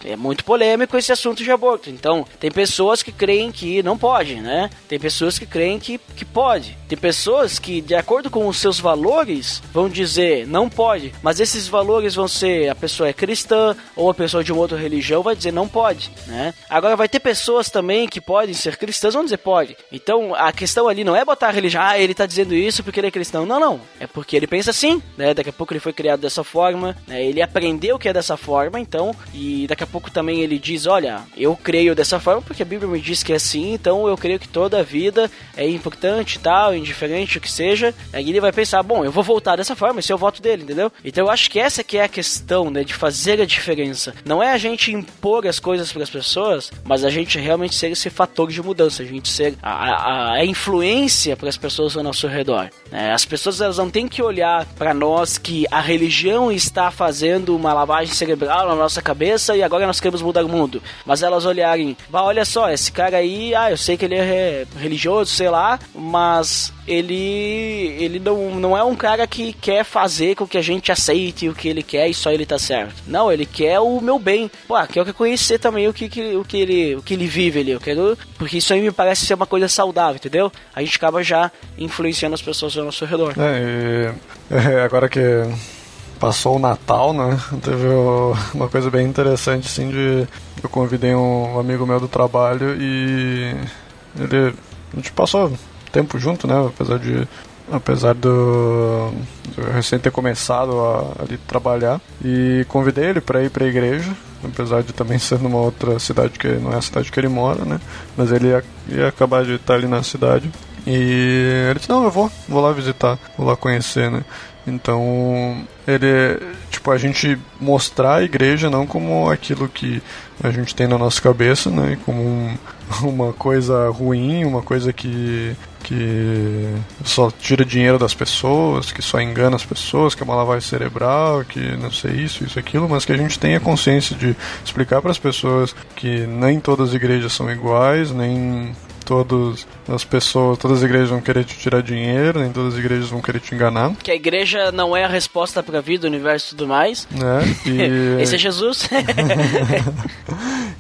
É muito polêmico esse assunto de aborto. Então, tem pessoas que creem que não pode, né? Tem pessoas que creem que pode. Tem pessoas que, de acordo com os seus valores, vão dizer não pode, mas esses valores vão ser, a pessoa é cristã ou a pessoa de uma outra religião vai dizer não pode, né? Agora vai ter pessoas também que podem ser cristãs, vão dizer pode. Então a questão ali não é botar a religião, ele tá dizendo isso porque ele é cristão. Não, é porque ele pensa assim, né? Daqui a pouco ele foi criado dessa forma, né? Ele aprendeu que é dessa forma, então, e daqui a pouco também ele diz, olha, eu creio dessa forma porque a Bíblia me diz que é assim, então eu creio que toda a vida é importante e tal, indiferente o que seja. Aí ele vai pensar, bom, eu vou voltar dessa forma, esse é o voto dele, entendeu? Então eu acho que essa que é a questão, né, de fazer a diferença. Não é a gente impor as coisas para as pessoas, mas a gente realmente ser esse fator de mudança, a gente ser a influência para as pessoas ao nosso redor. As pessoas, elas não têm que olhar para nós que a religião está fazendo uma lavagem cerebral na nossa cabeça e agora nós queremos mudar o mundo. Mas elas olharem, olha só, esse cara aí, eu sei que ele é religioso, sei lá, mas ele não é um cara que quer fazer com que a gente aceite o que ele quer e só ele tá certo. Não, ele quer o meu bem. Quero conhecer também o que ele vive ali. Eu quero, porque isso aí me parece ser uma coisa saudável, entendeu? A gente acaba já influenciando as pessoas ao nosso redor. Agora que passou o Natal, né? Teve uma coisa bem interessante, assim, eu convidei um amigo meu do trabalho e a gente passou tempo junto, né? Apesar do eu recém ter começado a ali trabalhar, e convidei ele para ir para a igreja, apesar de também ser numa outra cidade que não é a cidade que ele mora, né? Mas ele ia acabar de estar ali na cidade. E ele disse, não, eu vou lá visitar, vou lá conhecer, né? Então, a gente mostrar a igreja não como aquilo que a gente tem na nossa cabeça, né? Como uma coisa ruim, uma coisa que só tira dinheiro das pessoas, que só engana as pessoas, que é uma lavagem cerebral, que não sei isso, aquilo, mas que a gente tenha consciência de explicar para as pessoas que nem todas as igrejas são iguais, nem todas as igrejas vão querer te tirar dinheiro, nem todas as igrejas vão querer te enganar. Que a igreja não é a resposta pra vida, o universo e tudo mais. E... Esse é Jesus.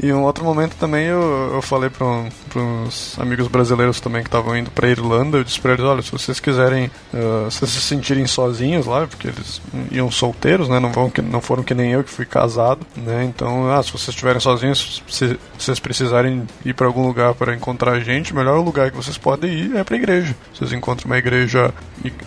E em um outro momento também eu falei para uns amigos brasileiros também que estavam indo pra Irlanda, eu disse pra eles, olha, se vocês quiserem se sentirem sozinhos lá, porque eles iam solteiros, né, não foram que nem eu que fui casado, né, então, se vocês estiverem sozinhos, se vocês precisarem ir para algum lugar para encontrar gente, o melhor lugar que vocês podem ir é pra igreja. Vocês encontram uma igreja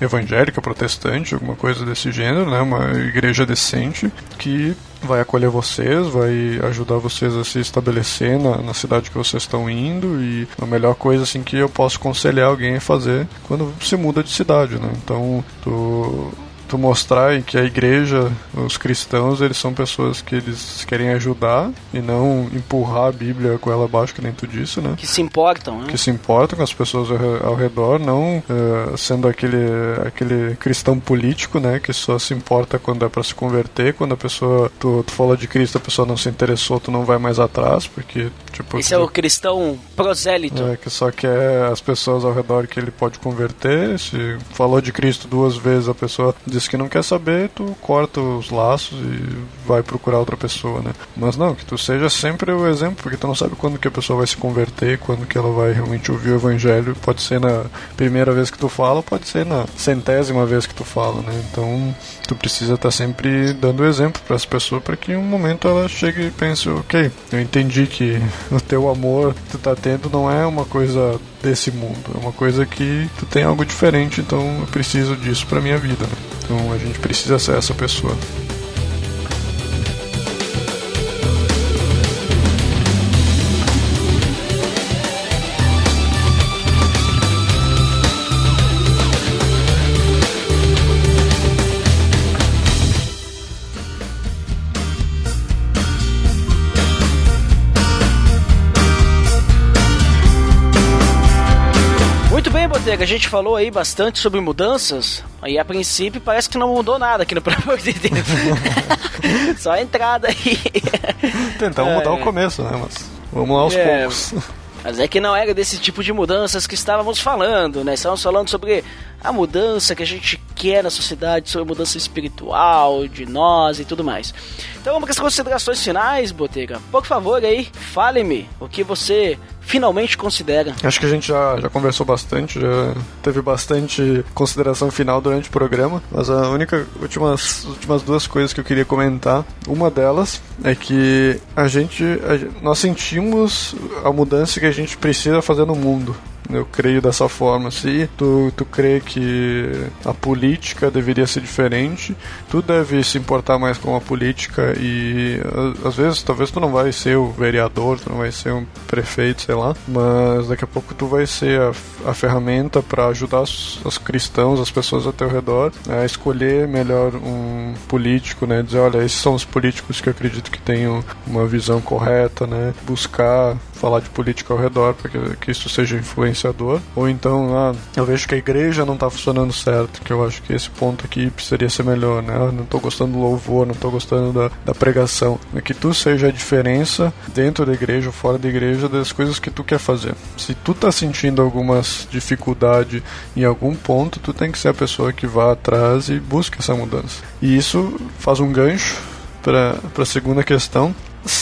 evangélica, protestante, alguma coisa desse gênero, né, uma igreja decente que vai acolher vocês, vai ajudar vocês a se estabelecer na cidade que vocês estão indo, e a melhor coisa assim que eu posso aconselhar alguém a fazer quando se muda de cidade, né? Então, tu mostrar que a igreja, os cristãos, eles são pessoas que eles querem ajudar e não empurrar a Bíblia com ela abaixo, que nem tu disse, né? Que se importam, né? Que se importam com as pessoas ao redor, não sendo aquele cristão político, né? Que só se importa quando é pra se converter, quando a pessoa, tu fala de Cristo, a pessoa não se interessou, tu não vai mais atrás, porque, tipo... Esse é o cristão prosélito. Que só quer as pessoas ao redor que ele pode converter. Se falou de Cristo 2 vezes, a pessoa diz que não quer saber, tu corta os laços e vai procurar outra pessoa, né? Mas não, que tu seja sempre o exemplo, porque tu não sabe quando que a pessoa vai se converter, quando que ela vai realmente ouvir o evangelho. Pode ser na primeira vez que tu fala, pode ser na 100ª vez que tu fala, né? Então, tu precisa estar sempre dando exemplo para as pessoas, para que em um momento ela chegue e pense, ok, eu entendi que o teu amor que tu tá tendo não é uma coisa desse mundo, é uma coisa que tu tem algo diferente, então eu preciso disso pra minha vida, né? Então a gente precisa ser essa pessoa. A gente falou aí bastante sobre mudanças, e a princípio parece que não mudou nada aqui no Pelo de Deus. Só a entrada aí. Tentamos mudar o começo, né? Mas vamos lá aos poucos. Mas é que não era desse tipo de mudanças que estávamos falando, né? Estávamos falando sobre a mudança que a gente quer na sociedade, sobre a mudança espiritual, de nós e tudo mais. Então vamos para as considerações finais, Botega. Por favor aí, fale-me o que você finalmente considera. Acho que a gente já conversou bastante, já teve bastante consideração final durante o programa, mas a últimas 2 coisas que eu queria comentar, uma delas é que nós sentimos a mudança que a gente precisa fazer no mundo. Eu creio dessa forma. Se tu crê que a política deveria ser diferente, tu deve se importar mais com a política, e às vezes, talvez tu não vai ser o vereador, tu não vai ser um prefeito, sei lá, mas daqui a pouco tu vai ser a ferramenta para ajudar os cristãos, as pessoas ao teu redor, a escolher melhor um político, né? Dizer, olha, esses são os políticos que eu acredito que tenham uma visão correta, né? Buscar falar de política ao redor para que isso seja influenciador. Ou então, eu vejo que a igreja não está funcionando certo, que eu acho que esse ponto aqui precisaria ser melhor, né? Não estou gostando do louvor, não estou gostando da pregação. É que tu seja a diferença dentro da igreja ou fora da igreja das coisas que tu quer fazer. Se tu tá sentindo algumas dificuldade em algum ponto, tu tem que ser a pessoa que vá atrás e busque essa mudança. E isso faz um gancho para a segunda questão.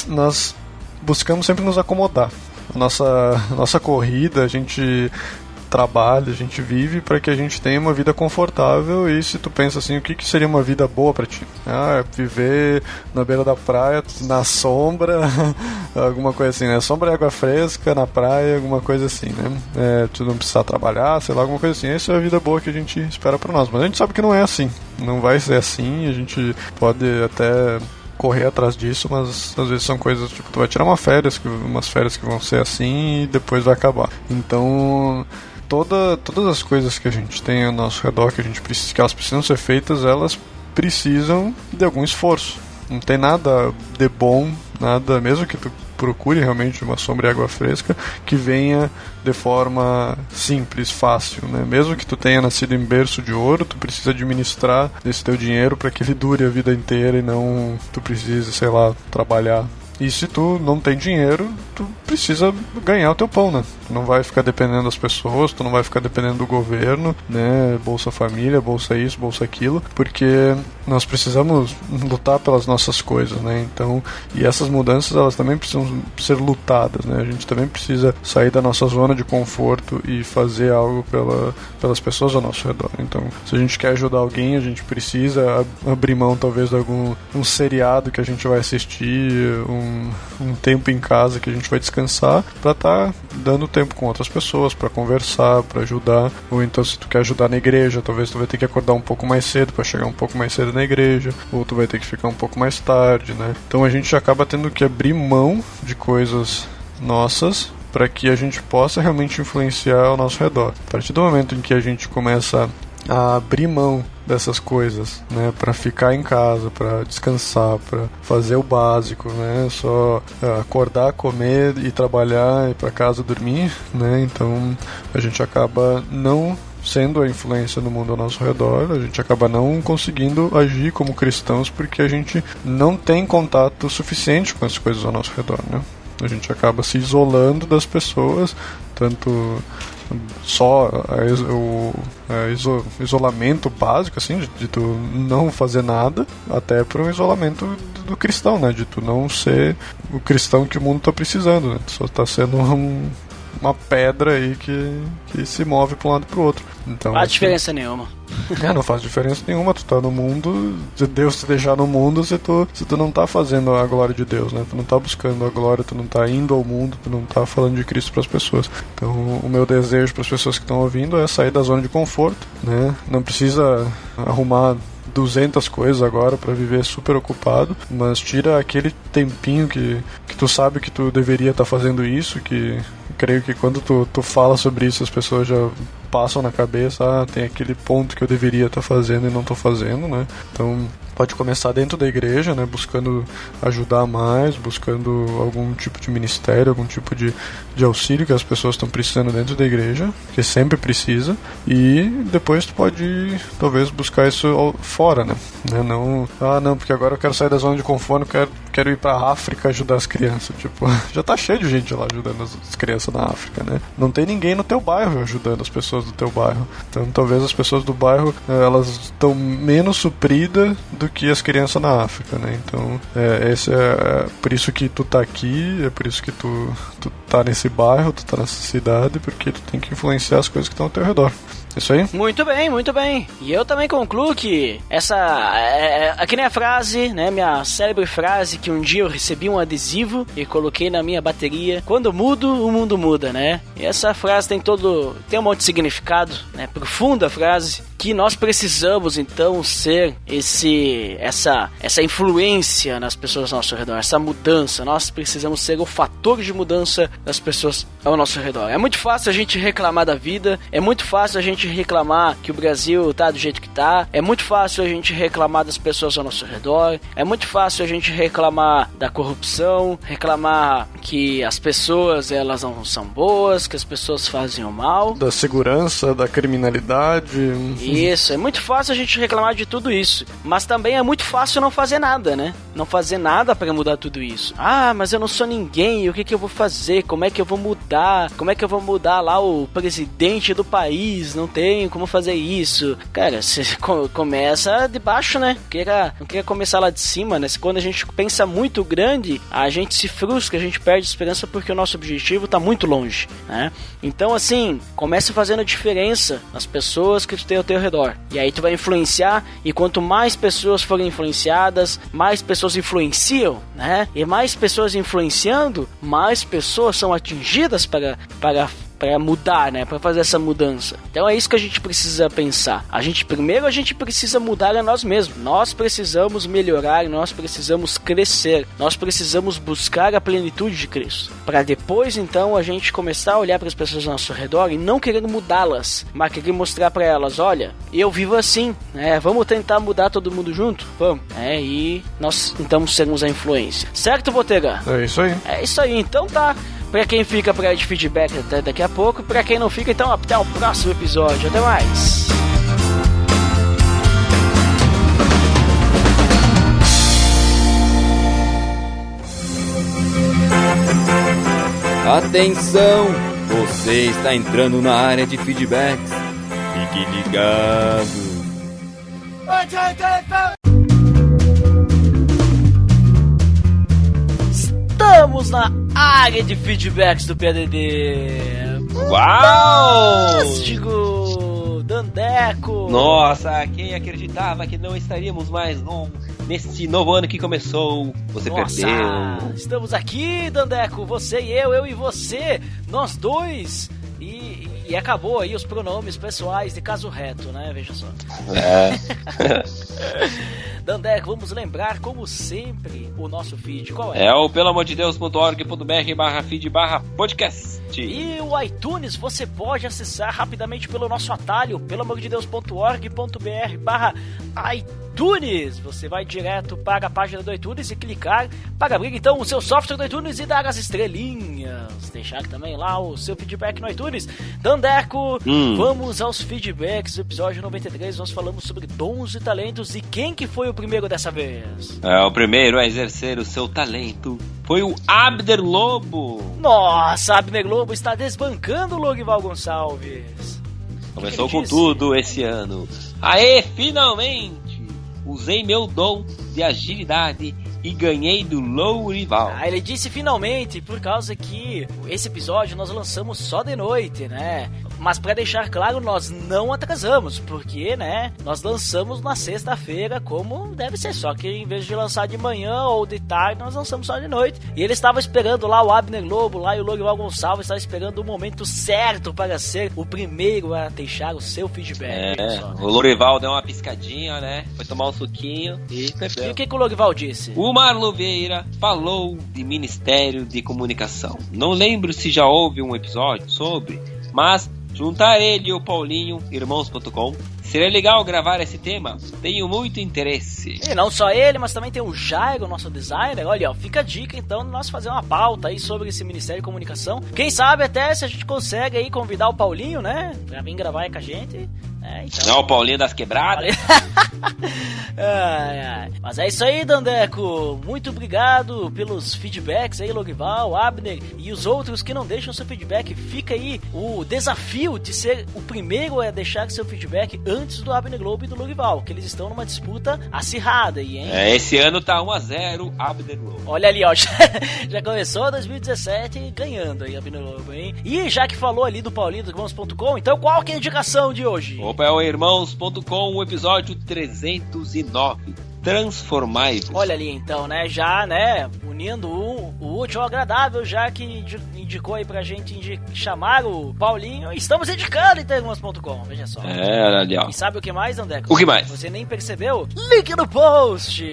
Nós buscamos sempre nos acomodar. A nossa corrida, a gente trabalha, a gente vive para que a gente tenha uma vida confortável. E se tu pensa assim, o que seria uma vida boa para ti? Viver na beira da praia, na sombra, alguma coisa assim, né? Sombra e água fresca, na praia, alguma coisa assim, né? Tu não precisar trabalhar, sei lá, alguma coisa assim. Essa é a vida boa que a gente espera para nós. Mas a gente sabe que não é assim. Não vai ser assim. A gente pode até correr atrás disso, mas às vezes são coisas, tipo, tu vai tirar umas férias que vão ser assim e depois vai acabar. Então, todas as coisas que a gente tem ao nosso redor, que elas precisam ser feitas, elas precisam de algum esforço. Não tem nada de bom, nada, mesmo que tu procure realmente uma sombra e água fresca, que venha de forma simples, fácil, né? Mesmo que tu tenha nascido em berço de ouro, tu precisa administrar esse teu dinheiro para que ele dure a vida inteira e não tu precise, sei lá, trabalhar E se tu não tem dinheiro, tu precisa ganhar o teu pão, né? Tu não vai ficar dependendo das pessoas, tu não vai ficar dependendo do governo, né? Bolsa Família, Bolsa isso, Bolsa aquilo, porque nós precisamos lutar pelas nossas coisas, né? Então, e essas mudanças, elas também precisam ser lutadas, né? A gente também precisa sair da nossa zona de conforto e fazer algo pelas pessoas ao nosso redor. Então, se a gente quer ajudar alguém, a gente precisa abrir mão, talvez, de um seriado que a gente vai assistir, um tempo em casa que a gente vai descansar, para estar dando tempo com outras pessoas, para conversar, para ajudar. Ou então, se tu quer ajudar na igreja, talvez tu vai ter que acordar um pouco mais cedo para chegar um pouco mais cedo na igreja, ou tu vai ter que ficar um pouco mais tarde, né? Então a gente acaba tendo que abrir mão de coisas nossas para que a gente possa realmente influenciar ao nosso redor. A partir do momento em que a gente começa a abrir mão dessas coisas, né, para ficar em casa, para descansar, para fazer o básico, né, só acordar, comer e trabalhar, ir para casa dormir, né, então a gente acaba não sendo a influência no mundo ao nosso redor, a gente acaba não conseguindo agir como cristãos porque a gente não tem contato suficiente com as coisas ao nosso redor, né. A gente acaba se isolando das pessoas, tanto só o isolamento básico, assim, de tu não fazer nada, até para um isolamento do cristão, né, de tu não ser o cristão que o mundo está precisando, né, tu só está sendo uma pedra aí que se move para um lado e para o outro. Então, não faz diferença nenhuma. Não faz diferença nenhuma, tu tá no mundo, se Deus te deixar no mundo, se tu não tá fazendo a glória de Deus, né? Tu não tá buscando a glória, tu não tá indo ao mundo, tu não tá falando de Cristo pras pessoas. Então, o meu desejo pras pessoas que estão ouvindo é sair da zona de conforto, né? Não precisa arrumar 200 coisas agora para viver super ocupado, mas tira aquele tempinho que tu sabe que tu deveria estar fazendo isso, que creio que quando tu fala sobre isso as pessoas já passam na cabeça, tem aquele ponto que eu deveria estar fazendo e não estou fazendo, né? Então pode começar dentro da igreja, né, buscando ajudar mais, buscando algum tipo de ministério, algum tipo de auxílio que as pessoas estão precisando dentro da igreja, que sempre precisa, e depois tu pode talvez buscar isso fora, né? Não, porque agora eu quero sair da zona de conforto, quero ir pra África ajudar as crianças, tipo, já tá cheio de gente lá ajudando as crianças na África, né? Não tem ninguém no teu bairro ajudando as pessoas do teu bairro, então talvez as pessoas do bairro, elas estão menos supridas do que as crianças na África, né? Então, esse é por isso que tu tá aqui, é por isso que tu tá nesse bairro, tu tá nessa cidade, porque tu tem que influenciar as coisas que estão ao teu redor. Isso aí? Muito bem, muito bem. E eu também concluo que essa aqui nem a frase, né, minha célebre frase que um dia eu recebi um adesivo e coloquei na minha bateria: quando mudo, o mundo muda, né? E essa frase tem um monte de significado, né? Profunda frase, que nós precisamos então ser essa influência nas pessoas ao nosso redor, essa mudança. Nós precisamos ser o fator de mudança das pessoas ao nosso redor. É muito fácil a gente reclamar da vida, é muito fácil a gente reclamar que o Brasil tá do jeito que tá, é muito fácil a gente reclamar das pessoas ao nosso redor, é muito fácil a gente reclamar da corrupção, reclamar que as pessoas elas não são boas, que as pessoas fazem o mal, da segurança, da criminalidade. Isso, é muito fácil a gente reclamar de tudo isso, mas também é muito fácil não fazer nada, né? Não fazer nada pra mudar tudo isso. Mas eu não sou ninguém, o que eu vou fazer? Como é que eu vou mudar? Como é que eu vou mudar lá o presidente do país? Não tenho como fazer isso. Cara, você começa de baixo, né? Não queria começar lá de cima, né? Quando a gente pensa muito grande, a gente se frustra, a gente perde esperança porque o nosso objetivo tá muito longe, né? Então, assim, começa fazendo a diferença nas pessoas que tu tem ao teu redor. E aí tu vai influenciar, e quanto mais pessoas forem influenciadas, mais pessoas influenciam, né? E mais pessoas influenciando, mais pessoas são atingidas para mudar, né? Para fazer essa mudança. Então é isso que a gente precisa pensar. Primeiro a gente precisa mudar a nós mesmos. Nós precisamos melhorar, nós precisamos crescer, nós precisamos buscar a plenitude de Cristo. Para depois, então, a gente começar a olhar para as pessoas ao nosso redor e não querer mudá-las, mas querer mostrar para elas: olha, eu vivo assim, né? Vamos tentar mudar todo mundo junto? Vamos. E nós, então, sermos a influência. Certo, Botega? É isso aí. É isso aí. Então tá. Pra quem fica pra de feedback até daqui a pouco, pra quem não fica, então até o próximo episódio. Até mais! Atenção! Você está entrando na área de feedbacks. Fique ligado. Estamos na área de feedbacks do PADD. Uau! Fantástico! Dandeco! Nossa, quem acreditava que não estaríamos mais nesse novo ano que começou? Você perdeu. Estamos aqui, Dandeco, você e eu e você, nós dois. E acabou aí os pronomes pessoais de caso reto, né? Veja só. Dandeco, vamos lembrar, como sempre, o nosso feed. Qual é? É o pelamordedeus.org.br/feed/podcast. E o iTunes você pode acessar rapidamente pelo nosso atalho, pelamordedeus.org.br/iTunes. Você vai direto para a página do iTunes e clicar para abrir então o seu software do iTunes e dar as estrelinhas. Deixar também lá o seu feedback no iTunes. Dandeco, vamos aos feedbacks do episódio 93. Nós falamos sobre dons e talentos. E quem que foi o primeiro dessa vez? O primeiro a exercer o seu talento foi o Abner Lobo. Nossa, Abner Lobo está desbancando o Logival Gonçalves. Começou com tudo esse ano. Aê, finalmente! Usei meu dom de agilidade e ganhei do Lourival. Ele disse finalmente, por causa que esse episódio nós lançamos só de noite, né? Mas pra deixar claro, nós não atrasamos, porque, né, nós lançamos na sexta-feira como deve ser, só que em vez de lançar de manhã ou de tarde, nós lançamos só de noite. E ele estava esperando lá, o Abner Lobo, lá e o Logival Gonçalves estava esperando o momento certo para ser o primeiro a deixar o seu feedback. O Lourival deu uma piscadinha, né, foi tomar um suquinho e perdeu. E o que o Logival disse? O Marlon Vieira falou de Ministério de Comunicação. Não lembro se já houve um episódio sobre, mas juntar ele e o Paulinho, irmãos.com, seria legal gravar esse tema. Tenho muito interesse. E não só ele, mas também tem o Jairo, nosso designer. Olha, ó, fica a dica então de nós fazer uma pauta aí sobre esse Ministério de Comunicação. Quem sabe até se a gente consegue aí convidar o Paulinho, né, pra vir gravar aí com a gente. Então... Não, o Paulinho das Quebradas. Mas é isso aí, Dandeco. Muito obrigado pelos feedbacks aí, Logival, Abner e os outros que não deixam seu feedback. Fica aí o desafio de ser o primeiro a deixar seu feedback antes do Abner Lobo e do Logival, que eles estão numa disputa acirrada aí, hein? Esse ano tá 1-0 Abner Lobo. Olha ali, ó, já começou 2017 ganhando aí Abner Lobo, hein? E já que falou ali do Paulinho do Irmãos.com, então qual que é a indicação de hoje? Opa, é o Irmãos.com, o episódio 309. Transformai-vos. Olha ali então, né? Já, né? Unindo o útil ao agradável, já que indicou aí pra gente chamar o Paulinho. Estamos indicando então Irmãos.com, veja só. Ali, ó. E sabe o que mais, Dandeco? O que mais? Você nem percebeu? Link no post!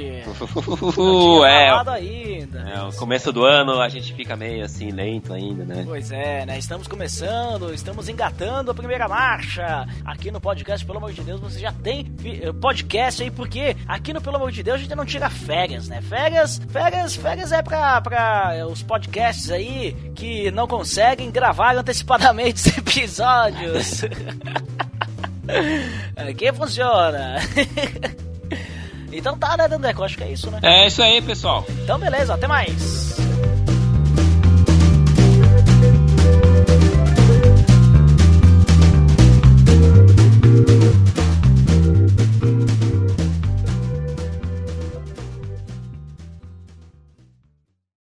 Ainda. O começo do ano a gente fica meio assim, lento ainda, né? Pois é, né? Estamos começando, estamos engatando a primeira marcha. Aqui no podcast, pelo amor de Deus, você já tem podcast aí, porque aqui no Pelo Amor de Deus a gente não tira férias, né? Férias é pra os podcasts aí que não conseguem gravar antecipadamente os episódios. Aqui funciona. Então tá, né, Dandeco? Acho que é isso, né? É isso aí, pessoal. Então beleza, até mais.